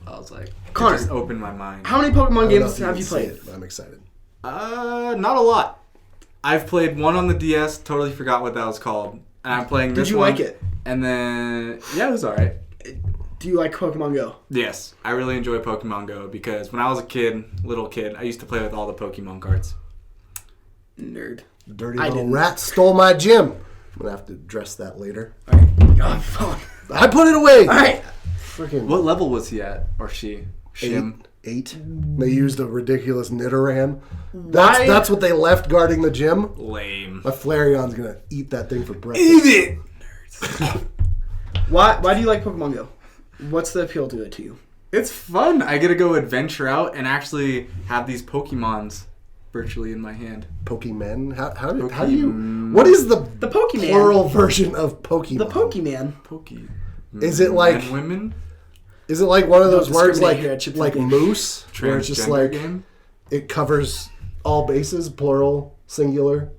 I was like, Connor, it just opened my mind. How many Pokemon I don't know games if have can you see played? it, but I'm excited. Not a lot. I've played one on the DS. Totally forgot what that was called. And I'm playing this Did you one. like it? And then yeah, it was alright. Do you like Pokemon Go? Yes, I really enjoy Pokemon Go because when I was a little kid, I used to play with all the Pokemon cards. Nerd. Dirty I little didn't. rat stole my gym. I'm gonna have to address that later. All right. God, phone. I put it away. All right. Freaking What level was he at, or she? Shim. eight. They used a ridiculous Nidoran. Why? That's what they left guarding the gym. Lame. My Flareon's gonna eat that thing for breakfast. it. Why do you like Pokemon Go? What's the appeal to it to you? It's fun. I get to go adventure out and actually have these Pokemons virtually in my hand. Pokemon? How do you? Pokemon. What is the Pokemon. plural version of Pokemon? The Pokemon. Poke. Is it like- Men, women? Is it like one of those Don't words discriminate like here at Chip like Thinking. moose, where it's just Transgender like game? it covers all bases, plural, singular?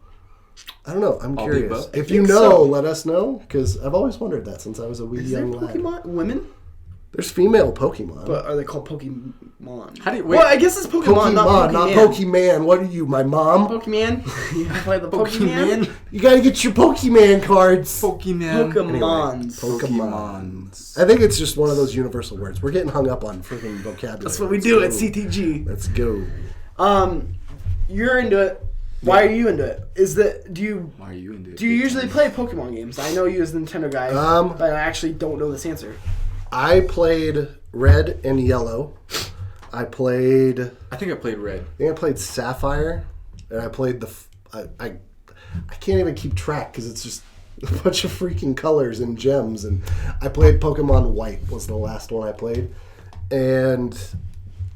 I don't know. I'm All the curious. above? If I you think know, so. let us know, because I've always wondered that since I was a wee Is there young lad. Pokemon women? There's female Pokemon. But are they called Pokemon? How do you wait? Well, I guess it's Pokemon, not not Pokemon. Pokemon. What are you, my mom? Pokemon. You play the Pokemon. You gotta get your Pokemon cards. Pokemon. Pokemons. Pokemons. I think it's just one of those universal words. We're getting hung up on freaking vocabulary. That's what we Let's do go. at CTG. Let's go. You're into it. Why are you into it? Why are you into it? Do you usually play Pokemon games? I know you as the Nintendo guy, but I actually don't know this answer. I played Red and Yellow. I think I played Red. I played Sapphire, and I played I can't even keep track because it's just a bunch of freaking colors and gems. And I played Pokemon White was the last one I played. And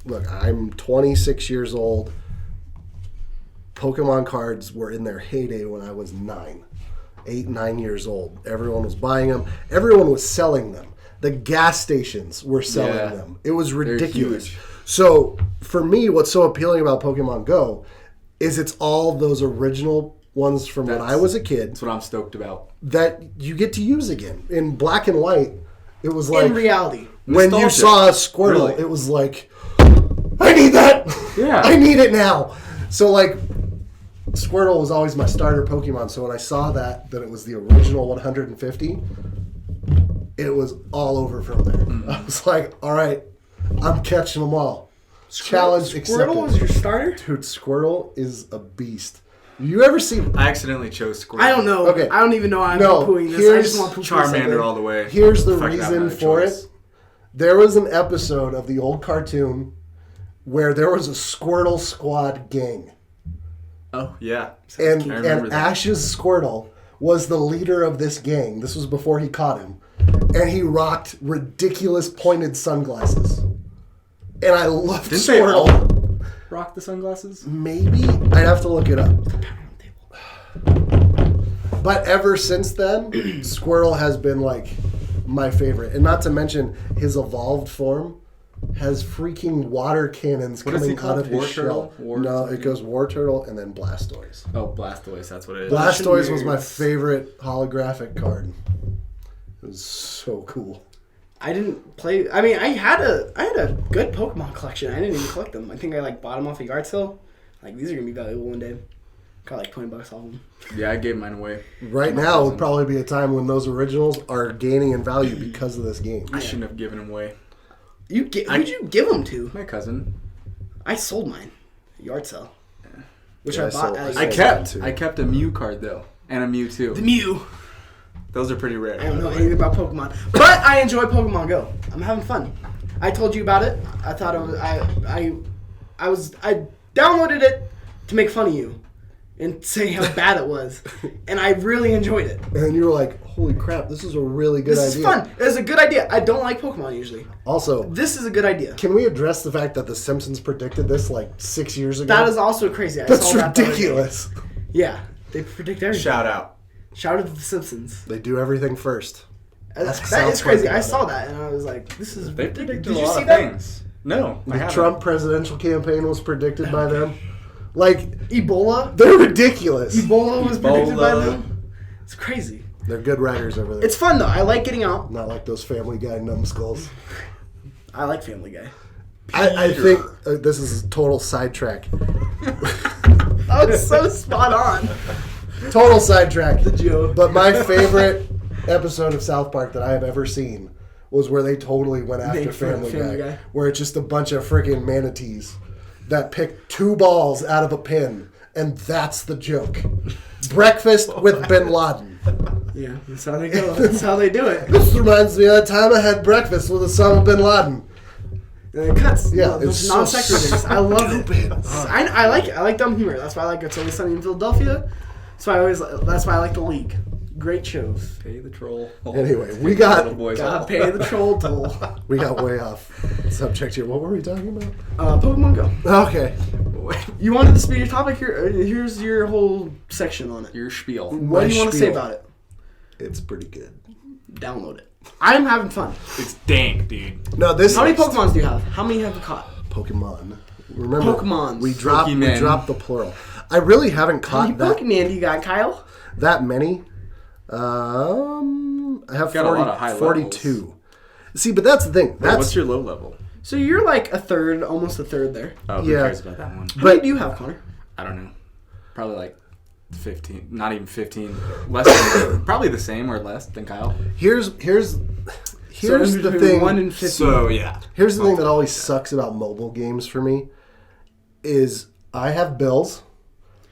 look, I'm 26 years old. Pokemon cards were in their heyday when I was 9 years old. Everyone was buying them. Everyone was selling them. The gas stations were selling Yeah. them. It was ridiculous. huge. So for me, what's so appealing about Pokemon Go is it's all those original ones from when I was a kid That's what I'm stoked about. that you get to use again. In black and white, it was like In reality. when you Nostalgia. saw a Squirtle, Really? it was like, I need that Yeah. I need it now. So like, Squirtle was always my starter Pokemon. So when I saw that it was the original 150, it was all over from there. I was like, all right, I'm catching them all. Challenge accepted. Squirtle was your starter? Dude, Squirtle is a beast. You ever seen... I accidentally chose Squirtle. I don't know. Okay. I don't even know I'm poo-pooing this. I just want to poo-poo Charmander something. all the way. Here's the Fuck it, I have reason another for choice. it. There was an episode of the old cartoon where there was a Squirtle Squad gang. Oh, yeah. And, I remember and that. Ash's Squirtle was the leader of this gang. This was before he caught him. And he rocked ridiculous pointed sunglasses. And I loved Didn't they all Squirtle. rock the sunglasses? Maybe? I'd have to look it up. But ever since then, Squirtle has been like my favorite. And not to mention his evolved form has freaking water cannons What is he coming out called? of his War shell. Turtle? War No, something? it goes War Turtle and then Blastoise. Oh, Blastoise, that's what it is. Blastoise was my Nerds. favorite holographic card. It was so cool. I didn't play. I mean, I had a good Pokemon collection. I didn't even collect them. I think I like bought them off a yard sale. Like these are gonna be valuable one day. Got like $20 off them. Yeah, I gave mine away. Right My now cousin. would probably be a time when those originals are gaining in value because of this game. I shouldn't have given them away. Who'd you give them to? My cousin. I sold mine. A yard sale. Which Yeah, I bought I at sold a mine I kept a Mew card though, and a Mewtwo. The Mew. Those are pretty rare. I don't know anything about Pokemon, but I enjoy Pokemon Go. I'm having fun. I told you about it. I thought it was. I downloaded it to make fun of you and say how bad it was, and I really enjoyed it. And then you were like, holy crap, this is a really good This idea. is fun. It's a good idea. I don't like Pokemon usually. Also, This is a good idea. can we address the fact that The Simpsons predicted this like 6 years ago? That is also crazy. I That's saw that the other day. ridiculous. Yeah, they predict everything. Shout out. Shout out to the Simpsons. They do everything first. Ask That South is crazy. Park I about saw it. that and I was like, "This is They ridiculous." predicted Did a you lot see of that? things. No, I The haven't. Trump presidential campaign was predicted by them. Like, Ebola. they're ridiculous. Ebola was predicted by Ebola. them. It's crazy. They're good writers over there. It's fun though. I like getting out. Not like those Family Guy numbskulls. I like Family Guy. I think this is a total sidetrack. Oh, it's so spot on. Total sidetrack. The joke. But my favorite episode of South Park that I have ever seen was where they totally went after Made fun of Family Family Guy. Guy. Where it's just a bunch of freaking manatees that pick 2 balls out of a pin. And that's the joke. Breakfast with Bin Laden. Yeah, that's how they go. That's how they do it. This reminds me of that time I had breakfast with Osama Bin Laden. And it cuts. Yeah, Those it's so non-sequiturs. I love it. stupid. I like it. I like dumb humor. That's why I like It's Always Sunny in Philadelphia. That's why I like The League. Great shows. Pay the troll. Anyway, we got- Little boys Gotta all. pay the troll toll. We got way off subject here. What were we talking about? Pokemon Go. Okay. You wanted to speak your topic here. Here's your whole section on it. Your spiel. What do you want to say spiel. about it? It's pretty good. Download it. I'm having fun. It's dank, dude. No, this How many Pokemons do you have? How many have you caught? Pokemon. Remember, Pokemons. we dropped Pokemon. the plural. I really haven't How many caught Pokemon do you got, Kyle? that many. I have Got a lot of high 42. See, but that's the thing. Wait, That's what's your low level? So you're like a third, almost a third there. Oh, who Yeah. cares about that one? How many But- do you have, Connor? I don't know. Probably like 15. Not even 15. Less than, probably the same or less than Kyle. here's So in the between thing. 1 and 15. So, yeah. Here's the thing that always sucks about mobile games for me is I have bills,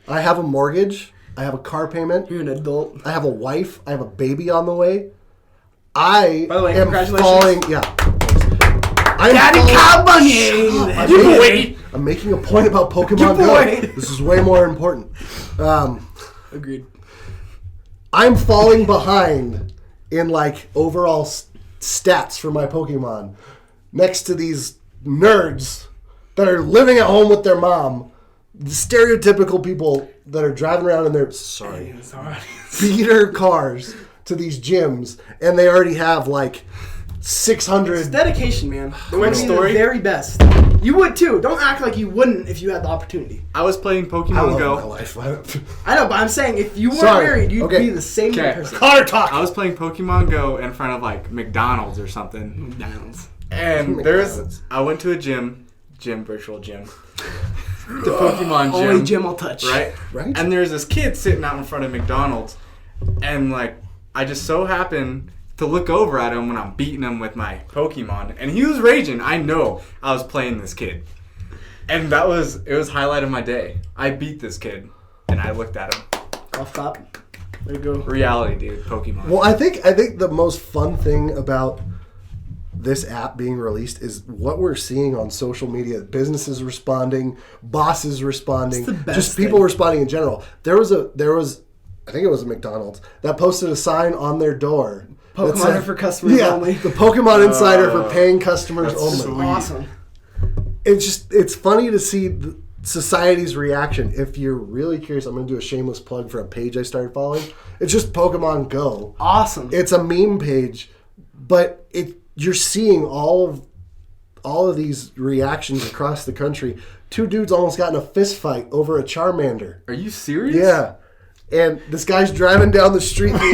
I have a mortgage, I have a car payment, You're an adult. I have a wife, I have a baby on the way. I By the way, am congratulations. falling. Yeah. I'm Daddy falling- Cow Bunny! Shut up. You boy! I'm making a point about Pokemon You Go. boy! This is way more important. Agreed. I'm falling behind in like overall stats for my Pokemon next to these nerds that are living at home with their mom. The stereotypical people that are driving around in their It's alright. beater cars to these gyms, and they already have like 600. It's dedication, man. They want to be the story. very best. You would too. Don't act like you wouldn't if you had the opportunity. I was playing I Pokemon love my Go. life. I know, but I'm saying if you weren't Sorry. married, you'd Okay. be the same Okay. person. Car talk. I was playing Pokemon Go in front of like McDonald's or something. McDonald's. And McDonald's. I went to a gym virtual gym. The Pokemon gym. Only gym I'll touch. Right? And there's this kid sitting out in front of McDonald's, and like I just so happened to look over at him when I'm beating him with my Pokemon, and he was raging. I know I was playing this kid, and it was highlight of my day. I beat this kid, and I looked at him. Off top. There you go. Reality, dude. Pokemon. Well, I think the most fun thing about this app being released is what we're seeing on social media. Businesses responding, bosses responding, just people responding in general. There was I think it was a McDonald's that posted a sign on their door. Pokemon are for customers only. The Pokemon Insider for paying customers only. Sweet. Awesome. It's funny to see society's reaction. If you're really curious, I'm going to do a shameless plug for a page I started following. It's just Pokemon Go. Awesome. It's a meme page, but you're seeing all of these reactions across the country. 2 dudes almost got in a fist fight over a Charmander. Are you serious? Yeah. And this guy's driving down the street. He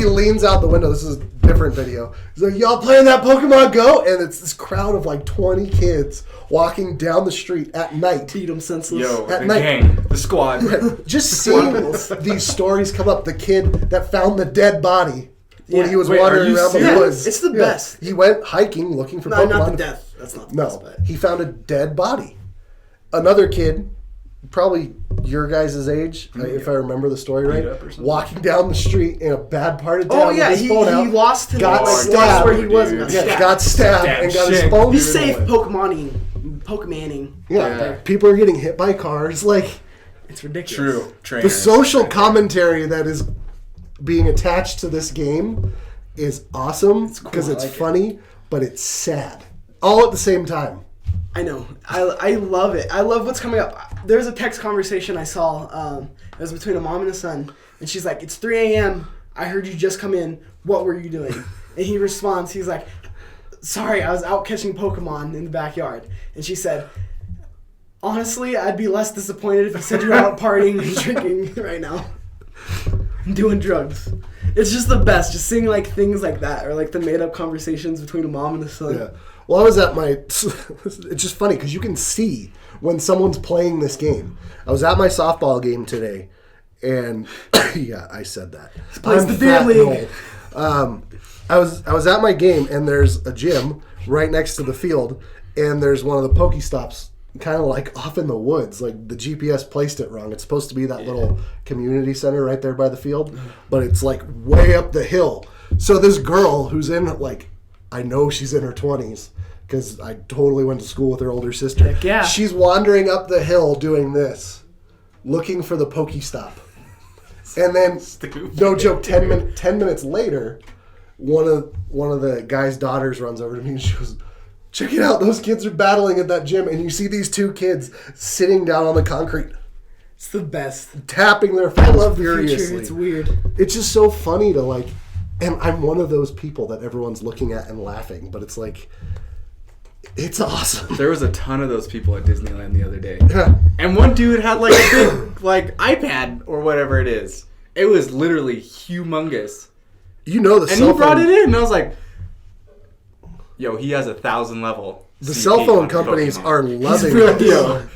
leans out the window. This is a different video. He's like, y'all playing that Pokemon Go? And it's this crowd of like 20 kids walking down the street at night. Beat them senseless. Yo, at the night. gang, the squad. Just seeing these stories come up. The kid that found the dead body when he was Wait, wandering around the woods. It's the best. He went hiking looking for No, Pokemon. not the death. That's not the best. No, he found a dead body. Another kid, probably your guys' age, if I remember the story right, walking down the street in a bad part of town with his phone out. He lost his got lost stabbed. where he was. Got stabbed and got his phone. Be safe, Pokemoning. Yeah, people are getting hit by cars. Like, it's ridiculous. True. The social commentary that is being attached to this game is awesome because it's funny, but it's sad all at the same time. I know. I love it. I love what's coming up. There's a text conversation I saw. It was between a mom and a son. And she's like, it's 3 a.m. I heard you just come in. What were you doing? And he responds, he's like, sorry, I was out catching Pokemon in the backyard. And she said, honestly, I'd be less disappointed if you said you were out partying and drinking right now. Doing drugs. It's just the best. Just seeing like things like that, or like the made up conversations between a mom and a son. Yeah. Well, I was at it's just funny because you can see when someone's playing this game. I was at my softball game today, and yeah, I said that. Plays the beer league. I was at my game, and there's a gym right next to the field, and there's one of the Pokestops kind of like off in the woods. Like the GPS placed it wrong. It's supposed to be that little community center right there by the field, but it's like way up the hill. So this girl who's in I know she's in her 20s because I totally went to school with her older sister. Heck yeah. She's wandering up the hill doing this, looking for the Pokestop. And then, no joke, 10 minutes later, one of the guy's daughters runs over to me and she goes, check it out, those kids are battling at that gym. And you see these 2 kids sitting down on the concrete. It's the best. Tapping their phones I love the furiously. future. It's weird. It's just so funny to and I'm one of those people that everyone's looking at and laughing, but it's like, it's awesome. There was a ton of those people at Disneyland the other day. Yeah. And one dude had like a big iPad or whatever it is. It was literally humongous. You know the And cell he brought phone, it in, and I was like, yo, he has 1,000 level. the CP cell phone on companies Pokemon. are loving really this. yo.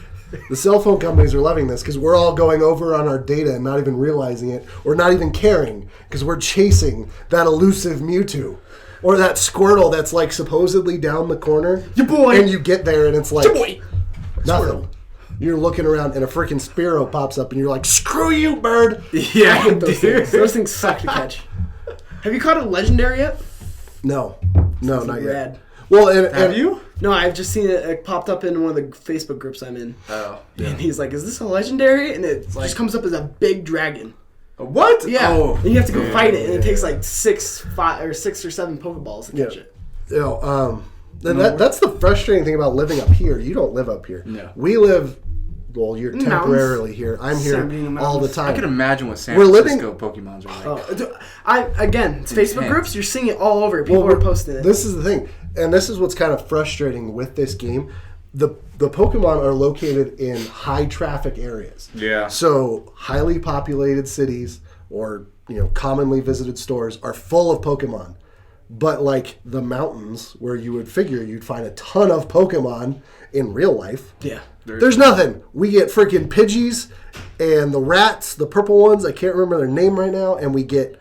The cell phone companies are loving this because we're all going over on our data and not even realizing it, or not even caring because we're chasing that elusive Mewtwo. Or that Squirtle that's like supposedly down the corner. Your boy. And you get there and it's like Your boy. nothing. Squirtle. You're looking around and a freaking Spearow pops up and you're like, screw you, bird. Yeah, Those things. Those things suck to catch. Have you caught a legendary yet? No, not yet. Rad. Well, and Have you? No, I've just seen it. It popped up in one of the Facebook groups I'm in. Oh. And he's like, is this a legendary? And it just comes up as a big dragon. What? Yeah. Oh. And you have to go fight it, and it takes like 6 or 7 Pokeballs to catch it. That's the frustrating thing about living up here. You don't live up here. No. We live. Well, you're temporarily here. I'm here all the time. I can imagine what San We're living- Francisco Pokemons are like. It's Facebook Intense. groups. You're seeing it all over. People are posting it. This is the thing, and this is what's kind of frustrating with this game. The Pokemon are located in high traffic areas. Yeah. So highly populated cities or commonly visited stores are full of Pokemon. But like the mountains, where you would figure you'd find a ton of Pokemon in real life, Yeah. there's nothing. We get freaking Pidgeys and the rats, the purple ones. I can't remember their name right now. And we get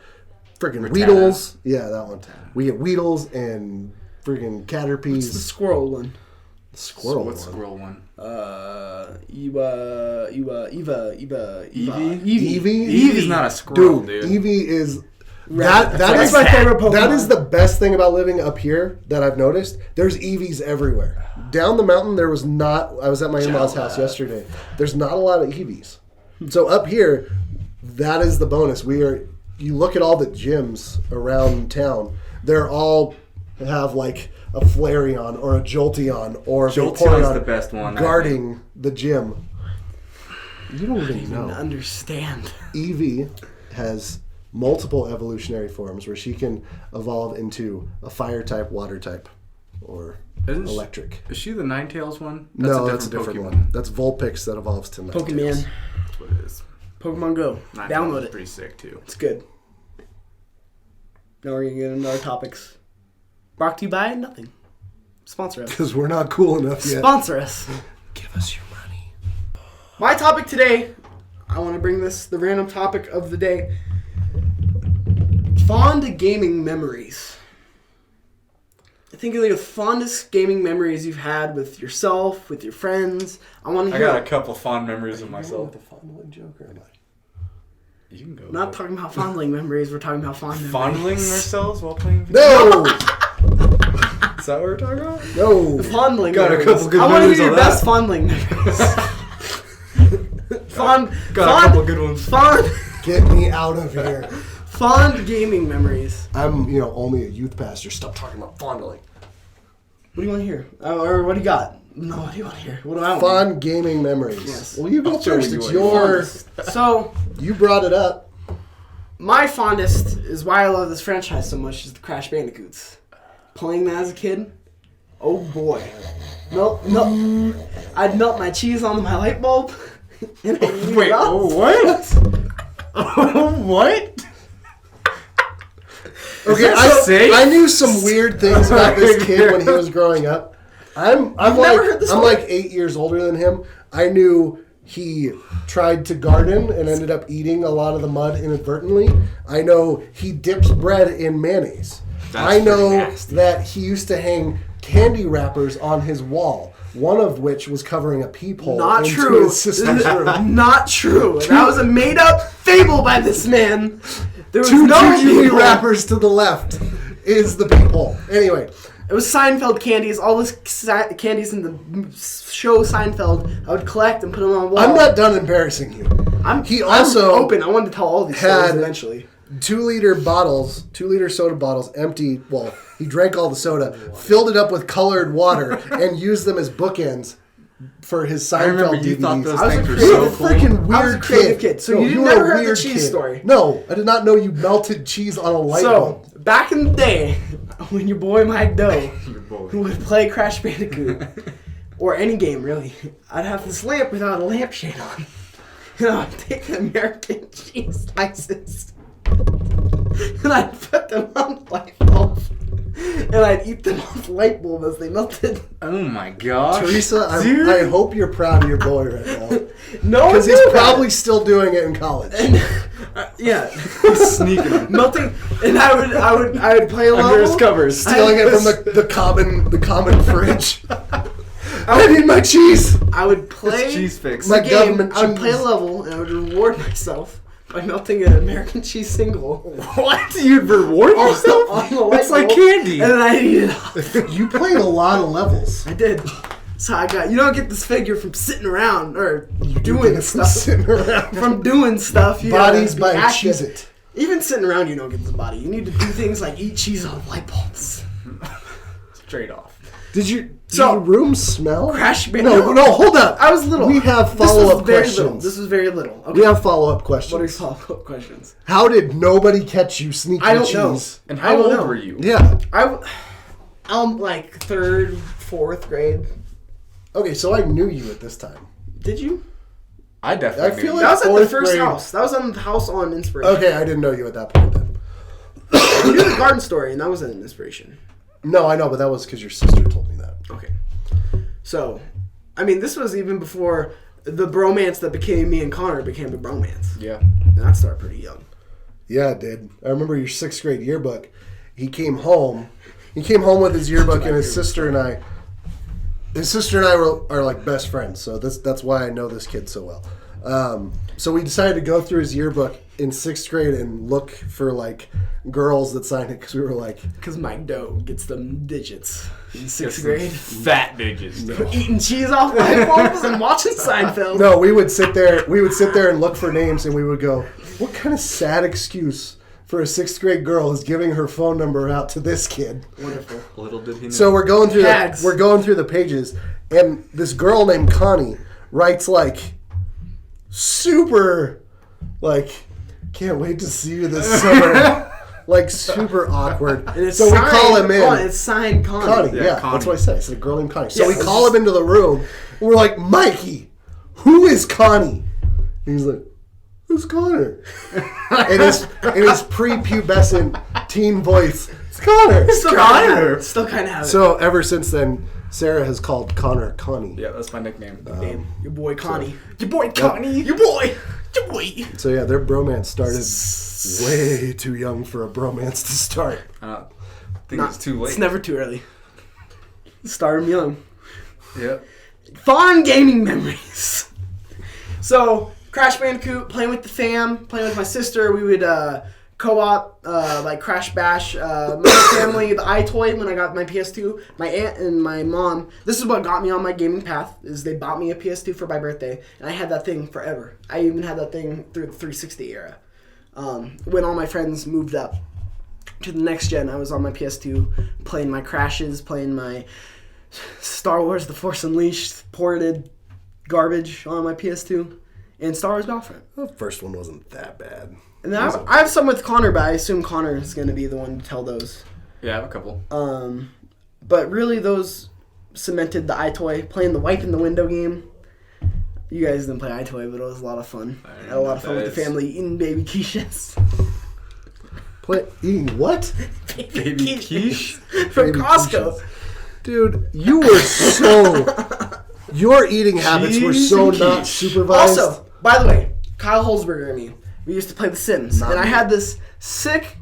freaking Weedles. Yeah, that one. We get Weedles and freaking Caterpies. What's the squirrel one? Squirrel What's one. squirrel one? Eva. Eevee? Eevee? Eevee's not a squirrel, dude. Eevee is... That That is is my favorite Pokemon. That is the best thing about living up here that I've noticed. There's Eevees everywhere. Down the mountain, there was not... I was at my in-laws' house yesterday. There's not a lot of Eevees. So up here, that is the bonus. You look at all the gyms around town. They're all have like a Flareon or a Jolteon or a Jolteon's Vaporeon the best one, I guarding the gym. You don't even know. Understand. Eevee has multiple evolutionary forms where she can evolve into a fire type, water type, or electric. Is she the Ninetales one? That's a different one. That's Vulpix that evolves to Ninetales. Pokemon. That's what it is. Pokemon Go. Ninetales Download is it. pretty sick too. It's good. Now we're going to get into our topics. Brought to you by nothing. Sponsor us. Because we're not cool enough yet. Sponsor us. Give us your money. My topic today, I want to bring the random topic of the day. Fond gaming memories. Think of the fondest gaming memories you've had with yourself, with your friends. I want to I hear. got a couple fond memories of myself. The fondling joke or am I? You can go. We're not talking about fondling memories. We're talking about fond memories. Fondling ourselves while playing video No! Is that what we're talking about? No! Fondling Got a memories. couple good I want to memories hear your on that. best fondling memories. Got a couple good ones. Get me out of here. Fond gaming memories. I'm, only a youth pastor. Stop talking about fondling. What do you want to hear? Or what do you got? No, what do you want to hear? What do I want? Fond gaming memories. Yes. Well, you go show first. you It's what your... So, You brought it up. my fondest is why I love this franchise so much is the Crash Bandicoots. Playing that as a kid, oh boy. I'd melt my cheese on my light bulb. And I'd eat Wait, it up. what? What? Okay, that safe? I knew some weird things about this kid when he was growing up. I'm never heard this I'm story? like 8 years older than him. I knew he tried to garden and ended up eating a lot of the mud inadvertently. I know he dips bread in mayonnaise. That's I know pretty nasty. that he used to hang candy wrappers on his wall, one of which was covering a peephole Not into true. his sister's room. Not true. That was a made-up fable by this man. There was Two no candy peephole. wrappers to the left is the peephole. Anyway. It was Seinfeld candies. All the candies in the show Seinfeld, I would collect and put them on the wall. I'm not done embarrassing you. I'm also open. I wanted to tell all these stories had eventually. 2-liter soda bottles empty. Well, he drank all the soda, filled it up with colored water, and used them as bookends for his Seinfeld I remember DVDs. you thought those I was things a were You're so a cool. freaking weird I was a creative kid, so you were never a heard the weird cheese kid. story. No, I did not know you melted cheese on a light bulb. So, back in the day, when your boy Mike Doe Your boy. would play Crash Bandicoot, or any game really, I'd have this lamp without a lampshade on. And I'd take the American cheese slices, and I'd put them on the light bulb, and I'd eat them off the light bulb as they melted. Oh my gosh. Teresa, Dude. I hope you're proud of your boy right now. No, Because he's probably still doing it in college. yeah, He's sneaking them. melting. And I would play a level. Under his covers. Stealing it from the common fridge. I need my cheese. I would play It's cheese fix. the My game. government I would play a cheese. level, and I would reward myself by melting an American cheese single. What? You'd reward on yourself? the light It's like bulb, candy. And then I'd eat it up. You played a lot of levels. I did. So I got. You don't get this figure from sitting around or doing stuff. Sitting around. From doing stuff. You Bodies gotta be by active. Cheez-It. Even sitting around, you don't get this body. You need to do things like eat cheese on light bulbs. Straight off. Did your So- room smell? Crash No, hold up. I was little. We have This was follow-up very questions. little. This was very little. Okay. We have follow-up What are your questions. follow-up questions? How did nobody catch you sneaking I don't cheese? know. And I how don't old know. were you? Yeah. I'm like 3rd, 4th grade. Okay, so I knew you at this time. Did you? I definitely I feel knew like- That was at the 4th first grade. house. That was on the house on Inspiration. Okay, I didn't know you at that point then. You knew the garden story, and that wasn't an inspiration. No, I know, but that was because your sister told me that. Okay. So, I mean, this was even before the bromance that became me and Connor became a bromance. Yeah. And that started pretty young. Yeah, it did. I remember your 6th grade yearbook. He came home. He came home with his yearbook, and his sister and I. His sister and I are like best friends, so that's why I know this kid so well. So we decided to go through his yearbook in 6th grade and look for like girls that signed it because we were like, because Mike Doe gets them digits in 6th grade. Fat digits. No. Eating cheese off light bulbs and watching Seinfeld. No, we would sit there and look for names, and we would go, what kind of sad excuse for a 6th grade girl is giving her phone number out to this kid? Wonderful. Little did he know. So we're going through the pages, and this girl named Connie writes like super, like, can't wait to see you this summer. Like super awkward. And it's so we call him in. Oh, it's signed Connie. Connie, yeah, Connie. that's what I said. It's a girl named Connie. So Yeah, we call him into the room, and we're like, Mikey, who is Connie? And he's like, who's Connor? in his prepubescent teen voice, it's Connor. Still Connor. Still kind of have it. So ever since then, Sarah has called Connor Connie. Yeah, that's my nickname. Name. Your boy Connie. Your boy Connie. Your boy. Your boy. So yeah, their bromance started way too young for a bromance to start. I think it's too late. It's never too early. Start 'em young. Yep. Fond gaming memories. So, Crash Bandicoot, playing with the fam, playing with my sister. We would co-op, like Crash Bash. My family, the iToy, when I got my PS2. My aunt and my mom, this is what got me on my gaming path, is they bought me a PS2 for my birthday. And I had that thing forever. I even had that thing through the 360 era. When all my friends moved up to the next gen, I was on my PS2 playing my Crashes, playing my Star Wars The Force Unleashed ported garbage on my PS2, and Star Wars Battlefront. The first one wasn't that bad. And then I have some with Connor, but I assume Connor is going to be the one to tell those. Yeah, I have a couple. But really those cemented the iToy, playing the wipe in the window game. You guys didn't play iToy, but it was a lot of fun. I had a lot of fun with the family eating baby quiches. Eating what? Baby quiche? From Baby Costco. quiches. Dude, you were so... Your eating habits were so Cheese and not quiche. supervised. Also, by the way, Kyle Holzberger and me, we used to play The Sims. Not and I me. had this sick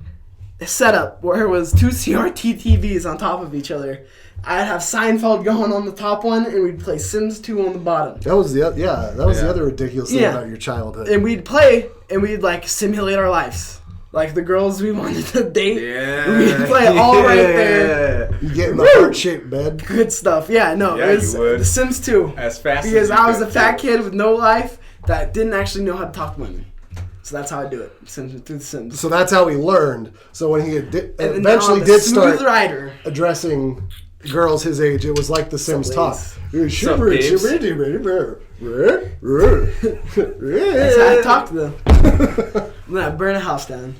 setup where it was 2 CRT TVs on top of each other. I'd have Seinfeld going on the top one, and we'd play Sims 2 on the bottom. That was the the Yeah. other ridiculous thing about your childhood. And we'd play, and we'd, like, simulate our lives. Like, the girls we wanted to date. Yeah. We'd play it all right there. You get in the heart-shaped bed. Good stuff. Yeah, no, Yeah, it was you would. The Sims 2. As fast Because as you I was could, a fat too. kid with no life that didn't actually know how to talk to women. So that's how I do it. Sims through The Sims. So that's how we learned. So when he And now eventually I'm a did smooth start rider. addressing girls his age, it was like The Sims talk. ladies? up, babes? That's how I talk to them. I'm gonna burn a house down.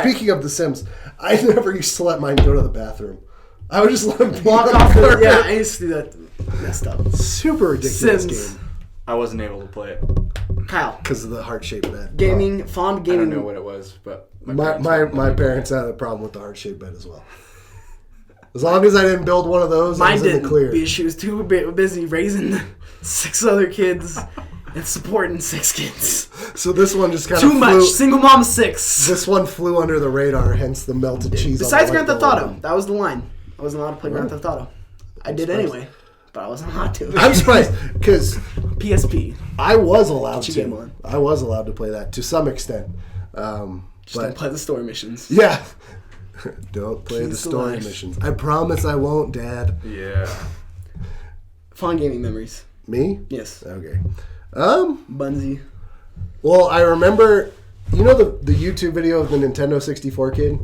Speaking of The Sims, I never used to let mine go to the bathroom. I would just let them Block off the, yeah, I used to do that. Messed up. Super ridiculous Sims. game I wasn't able to play it. Kyle, because of the heart-shaped bed. gaming, fond I gaming. don't know what it was, but My parents had a problem with the heart-shaped bed as well. As long as I didn't build one of those, I Mine was in the didn't. clear. Because she was too busy raising 6 other kids and supporting 6 kids. So this one just kind of Too much. Single mom 6. This one flew under the radar, hence the melted cheese. Besides on the Grand Theft white Auto, ball. that was the line. I wasn't allowed to play Grand Theft Auto. I did anyway, but I wasn't allowed to. I'm surprised because PSP. I was allowed What you game to. on? I was allowed to play that to some extent. Just don't play the story missions. Yeah. Don't play Keys the to story life. missions. I promise I won't, Dad. Yeah. Fond gaming memories. Me? Yes. Okay. Bunsy. Well, I remember, you know the YouTube video of the Nintendo 64 kid?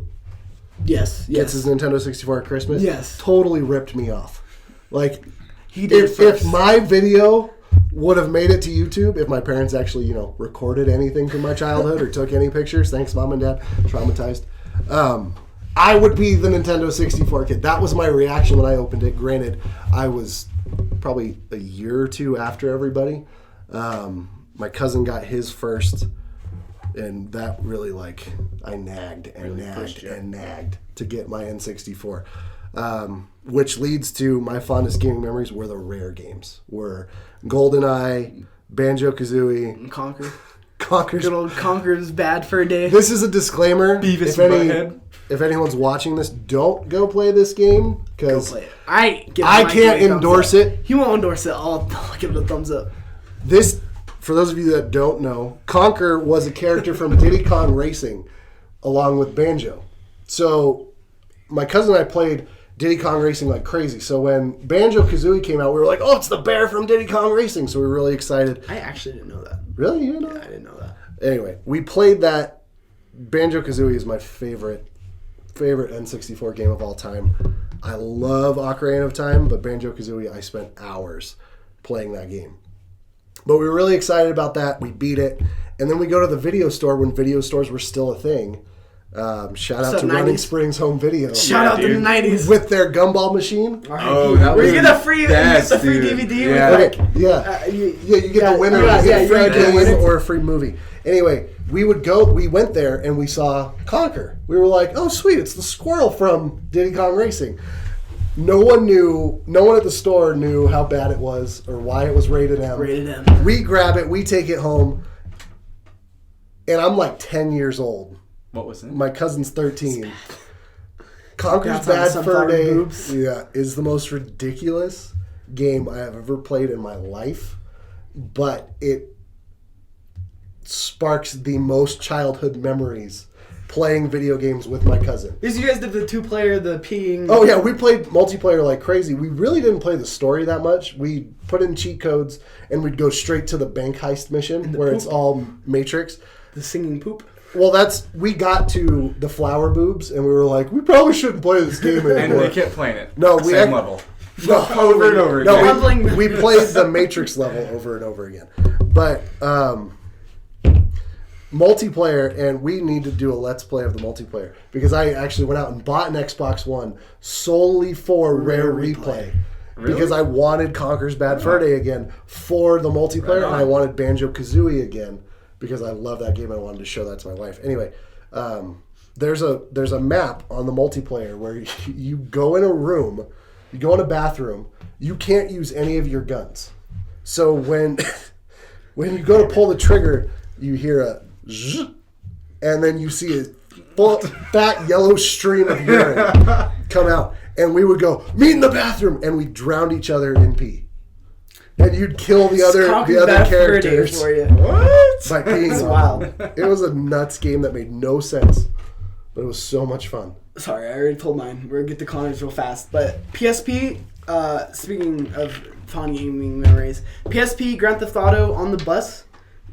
Yes. Gets Yes. his Nintendo 64 at Christmas? Yes. Totally ripped me off. Like, He did if first. my video would have made it to YouTube, if my parents actually, recorded anything from my childhood or took any pictures, thanks Mom and Dad, traumatized, I would be the Nintendo 64 kid. That was my reaction when I opened it. Granted, I was probably a year or two after everybody. My cousin got his first And that really, I nagged and Really nagged pushed you. and nagged to get my N64. Which leads to my fondest gaming memories were the rare games. Were GoldenEye, Banjo-Kazooie, Conker's. Good old Conker's bad for a day. This is a disclaimer. Beavis and Butthead. If anyone's watching this, don't go play this game Go because play it. I can't endorse it. He won't endorse it. I'll give it a thumbs up. This, for those of you that don't know, Conker was a character from Diddy Kong Racing along with Banjo. So my cousin and I played Diddy Kong Racing like crazy. So when Banjo-Kazooie came out, we were like, oh, it's the bear from Diddy Kong Racing. So we were really excited. I actually didn't know that. Really? You know? I didn't know that. Anyway, we played that. Banjo-Kazooie is my favorite N64 game of all time. I love Ocarina of Time, but Banjo-Kazooie, I spent hours playing that game. But we were really excited about that. We beat it. And then we go to the video store when video stores were still a thing. Shout out to Running Springs Home Video. Shout out to the 90s. With their gumball machine. Oh, that was you get a free DVD. Yeah. With You get the winner. You get a free game or a free movie. Anyway, we went there and we saw Conker. We were like, oh, sweet, it's the squirrel from Diddy Kong Racing. No one at the store knew how bad it was or why it was rated M. Rated M. We grab it, we take it home, and I'm like 10 years old. What was it? My cousin's 13. Conker's That's on Bad some Fur far Day boobs. is the most ridiculous game I have ever played in my life, but it sparks the most childhood memories playing video games with my cousin. Because you guys did the 2-player, the peeing. Oh yeah, we played multiplayer like crazy. We really didn't play the story that much. We put in cheat codes and we'd go straight to the bank heist mission where it's all Matrix. The singing poop. Well, we got to the flower boobs and we were like, we probably shouldn't play this game anymore. And we kept playing it. No, Same level. No, Over and over again. No, we played the Matrix level over and over again. But multiplayer, and we need to do a Let's Play of the multiplayer because I actually went out and bought an Xbox One solely for Rare Replay. Really? Because I wanted Conker's Bad Fur Day again for the multiplayer, and I wanted Banjo-Kazooie again because I love that game and I wanted to show that to my wife. Anyway, there's a map on the multiplayer where you go in a room, you go in a bathroom, you can't use any of your guns. So when you go to pull the trigger, you hear a zzz, and then you see a fat yellow stream of urine come out. And we would go, meet in the bathroom, and we drowned each other in pee. And you'd kill the other characters for you. What? By peeing. That's on wild. them. It was a nuts game that made no sense, but it was so much fun. Sorry, I already told mine. We're going to get to Connors real fast. But PSP, speaking of fond gaming memories, PSP Grand Theft Auto on the bus,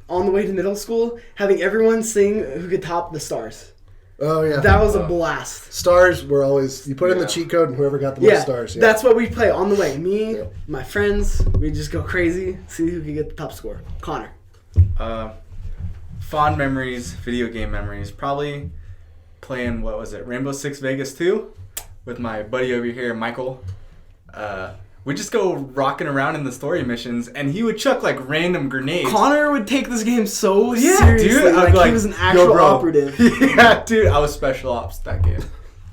on the way to middle school, having everyone sing Who Could Top the Stars. Oh, yeah. That was a blast. Stars were always, you put in the cheat code and whoever got the most stars. Yeah, that's what we play on the way. Me, my friends, we just go crazy, see who can get the top score. Connor. Fond memories, video game memories. Probably playing, what was it, Rainbow Six Vegas 2 with my buddy over here, Michael. We just go rocking around in the story missions, and he would chuck like random grenades. Connor would take this game so seriously, dude. like he was an actual operative. Yeah, dude, I was special ops that game,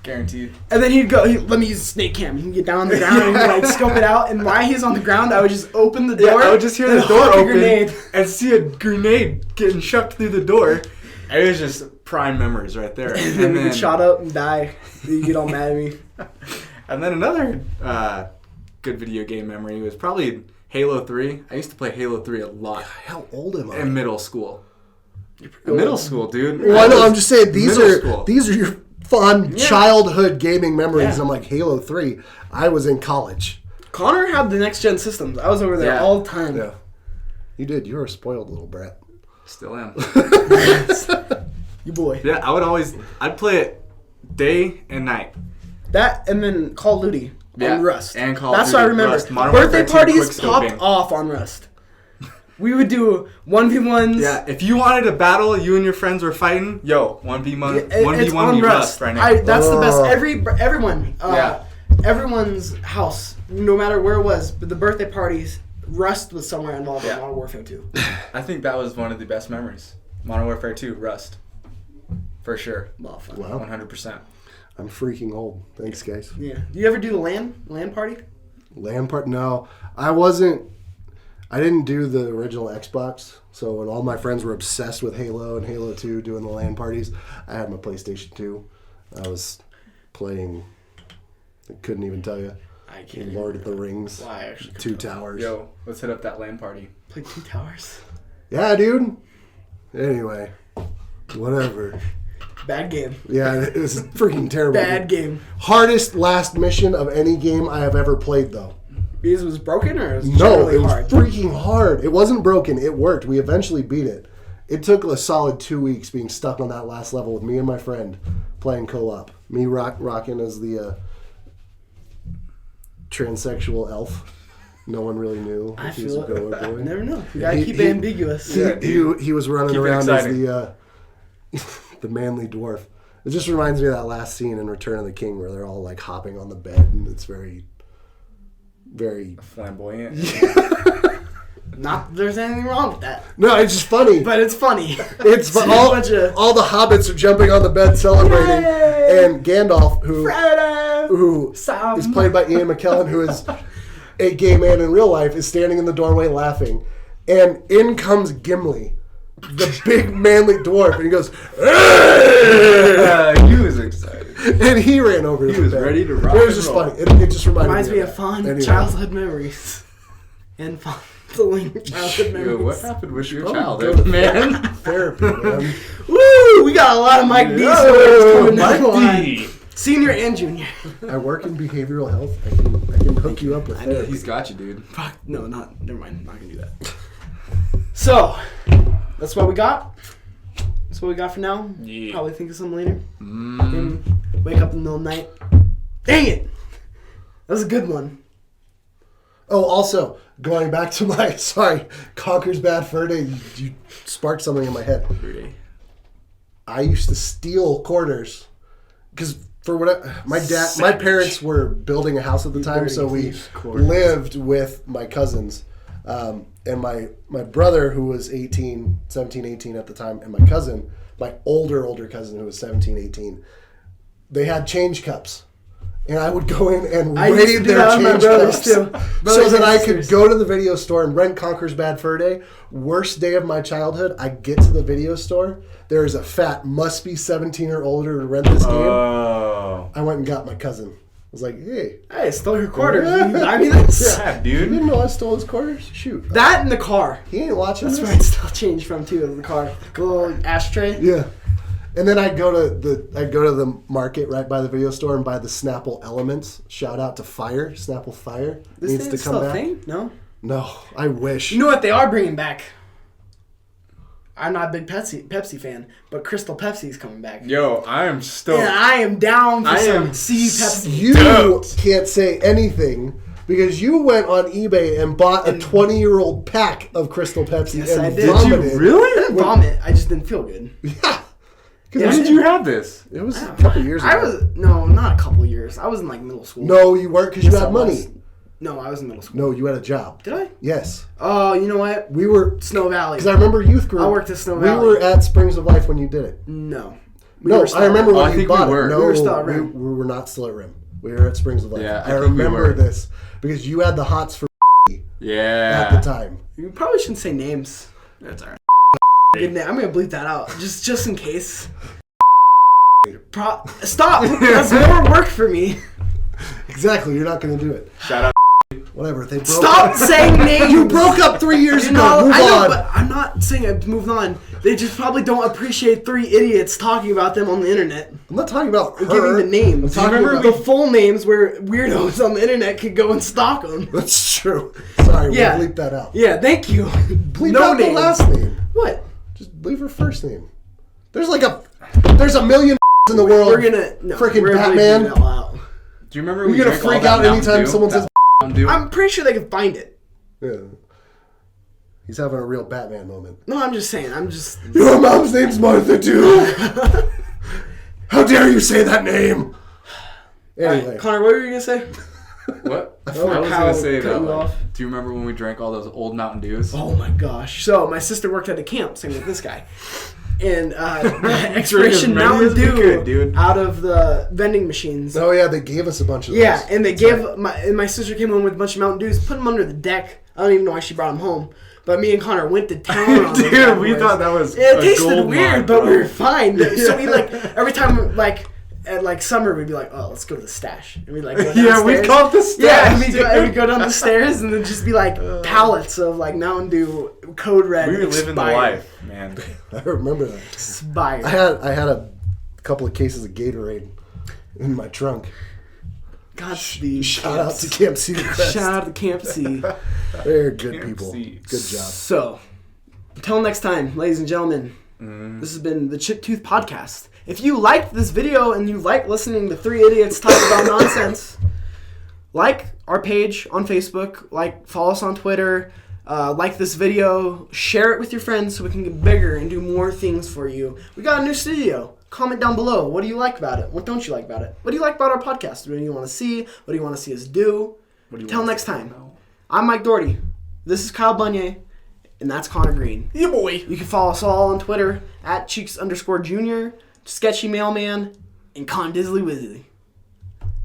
guaranteed. And then he'd go, let me use snake cam. He'd get down on the ground and he'd like scope it out. And while he's on the ground, I would just open the door. Yeah, I would just hear the door open grenade. and see a grenade getting chucked through the door. And it was just prime memories right there. And then we get shot up and die. You get all mad at me. And then another good video game memory was probably Halo 3. I used to play Halo 3 a lot. How old am I? In middle school. Middle school, dude. Well, I know, I'm just saying, these are school. your fun childhood gaming memories. Yeah. I'm like, Halo 3. I was in college. Connor had the next gen systems. I was over there all the time. Yeah. You did. You were a spoiled little brat. Still am. You boy. Yeah, I'd play it day and night. That and then Call of Duty on Rust. And Call of That's Duty, what I remember. Rust, Modern Birthday Warfare 2 parties popped quickscoping. off on Rust. We would do 1v1s. Yeah, if you wanted a battle, you and your friends were fighting, 1v1 it's on you Rust right now. That's the best. Everyone, Yeah. everyone's house, no matter where it was, but the birthday parties, Rust was somewhere involved in Modern Warfare 2. I think that was one of the best memories. Modern Warfare 2, Rust. For sure. Motherfucker. Wow. 100%. I'm freaking old. Thanks, guys. Yeah. Do you ever do the LAN party? LAN part? No, I wasn't. I didn't do the original Xbox. So when all my friends were obsessed with Halo and Halo 2 doing the LAN parties, I had my PlayStation 2. I was playing. I couldn't even tell you. I can't. Lord of the Rings. Well, I actually Two Towers. Yo, let's hit up that LAN party. played 2 Towers. Yeah, dude. Anyway, whatever. Bad game. Yeah, it was freaking terrible. Bad game. Hardest last mission of any game I have ever played, though. Because it was broken or it was No, generally it was hard? freaking hard. It wasn't broken. It worked. We eventually beat it. It took a solid 2 weeks being stuck on that last level with me and my friend playing co-op. Me rocking as the transsexual elf. No one really knew I if he was feel a girl or it. boy. You never know. You gotta He- keep he- it ambiguous. He was running Keep it around as exciting. the the manly dwarf. It just reminds me of that last scene in Return of the King where they're all like hopping on the bed and it's very, very. Flamboyant. Not that there's anything wrong with that. No, it's just funny. But it's funny. It's a all, bunch of- all the hobbits are jumping on the bed celebrating, Yay! and Gandalf, who Frodo! Sam. is played by Ian McKellen, who is a gay man in real life, is standing in the doorway laughing, and in comes Gimli, the big manly dwarf, and he goes, "Hey!" He was excited. And he ran over to He the was bed. ready to rock It was and just roll. funny. It just Reminds me of of fond Anyway. childhood memories. And fondling childhood Yo, memories. what happened with your Oh, childhood, go to man? Therapy, man. Woo! We got a lot of Mike D stories coming down the Mike line. D. Senior and junior. I work in behavioral health. I can hook you up with I know therapy. He's got you, dude. Fuck, no, never mind. I'm not gonna do that. So, that's what we got. That's what we got for now. Yeah. Probably think of something later. Mm. Wake up in the middle of the night. Dang it! That was a good one. Oh, also, going back to my, Conker's Bad Fur Day, you sparked something in my head. I used to steal quarters because for whatever my parents were building a house at the time, so we lived with my cousins, and my brother who was 17, 18 at the time, and my cousin, my older cousin who was 17, 18, they had change cups. And I would go in and I used to raid do their that with my change brothers, cups too. so Brothers that and I could sisters. go to the video store and rent Conker's Bad Fur Day. Worst day of my childhood, I get to the video store. There is a fat, must be 17 or older to rent this game. Oh. I went and got my cousin. I was like, hey. Hey, I stole your quarters. I mean, that's... Yeah, You dude. didn't know I stole his quarters? Shoot. That in the car. He ain't watching That's this? where I'd still change from, too, in the car. Like a little ashtray. Yeah. And then I'd go to the market right by the video store and buy the Snapple Elements. Shout out to Fire. Snapple Fire This needs thing to is come still a back. thing? No? No, I wish. You know what they are bringing back? I'm not a big Pepsi fan, but Crystal Pepsi is coming back. Yo, I am stoked. And I am down for I some am C Pepsi. You Stoked. can't say anything because you went on eBay and bought a 20-year-old pack of Crystal Pepsi Yes, and I did. vomited. Did you really? I didn't vomit. I just didn't feel good. Yeah. Yeah. When did you have this? It was a couple years ago. I was not a couple years. I was in like middle school. No, you weren't because you Yes, had I money. was. No, I was in middle school. No, you had a job. Did I? Yes. Oh, you know what? We were... Snow Valley. Because I remember youth group. I worked at Snow We Valley. were at Springs of Life when you did it. No. No, I remember I when you think we bought were. it. No, We were still at Rim. we were not still at Rim. We were at Springs of Life. Yeah, I I think we remember were. this because you had the hots for Yeah. at the time. You probably shouldn't say names. That's alright. Good name. I'm gonna bleep that out just in case. Stop. That's more work for me. Exactly, you're not going to do it. Shout out. Whatever. They broke Stop up. saying names. You broke up 3 years You ago. know, Move I know, on. but I'm not saying I've moved on. They just probably don't appreciate 3 idiots talking about them on the internet. I'm not talking about her. And giving the names. I'm talking Remember about the full names where weirdos on the internet could go and stalk them. That's true. Sorry, Yeah. we'll bleep that out. Yeah, thank you. Bleep no out the names. last name. What? Just leave her first name. There's a million in the world. We're gonna Frickin' we're gonna Batman. bleep it all out. Do you remember You're we gonna drank all freak that out Mountain anytime Dew? someone says. Mountain Dew? I'm pretty sure they can find it. Yeah. He's having a real Batman moment. No, I'm just saying. I'm just. Your mom's name's Martha too. How dare you say that name? Anyway, Alright, Connor, what were you gonna say? What? I Before was Kyle gonna say cut that. you Like, off. do you remember when we drank all those old Mountain Dews? Oh my gosh. So my sister worked at a camp, same with this guy. and expiration many Mountain as we Dew could, dude. out of the vending machines. Oh yeah, they gave us a bunch of those. Yeah, and they gave my sister came home with a bunch of Mountain Dews, put them under the deck. I don't even know why she brought them home. But me and Connor went to town on those Dude, we boys. thought that was It a tasted gold weird, mine, but bro. we were fine. So we every time at summer we'd be like, oh, let's go to the stash, and we go downstairs. Yeah, we called the stash. Yeah, and dude. we'd go down the stairs and then just be pallets of Mountain Dew Code Red. We were living the expired. life, man. I remember that. Expired. I had a couple of cases of Gatorade in my trunk. Godspeed. Shout out to Camp C. Shout out to Camp C. They're good Camp people. C. Good job. So, until next time, ladies and gentlemen, this has been the Chip Tooth Podcast. If you liked this video and you like listening to three idiots talk about nonsense, like our page on Facebook, follow us on Twitter, like this video, share it with your friends so we can get bigger and do more things for you. We got a new studio. Comment down below. What do you like about it? What don't you like about it? What do you like about our podcast? What do you want to see? What do you want to see us do? Till next time. I'm Mike Doherty. This is Kyle Bunyea. And that's Connor Green. Yeah, boy. You can follow us all on Twitter at Cheeks_Junior, Sketchy Mailman, and Con Dizzly Wizzly.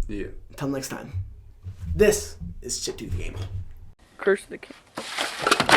Yeah. Until next time. This is Chip Tooth Gaming. Curse the king.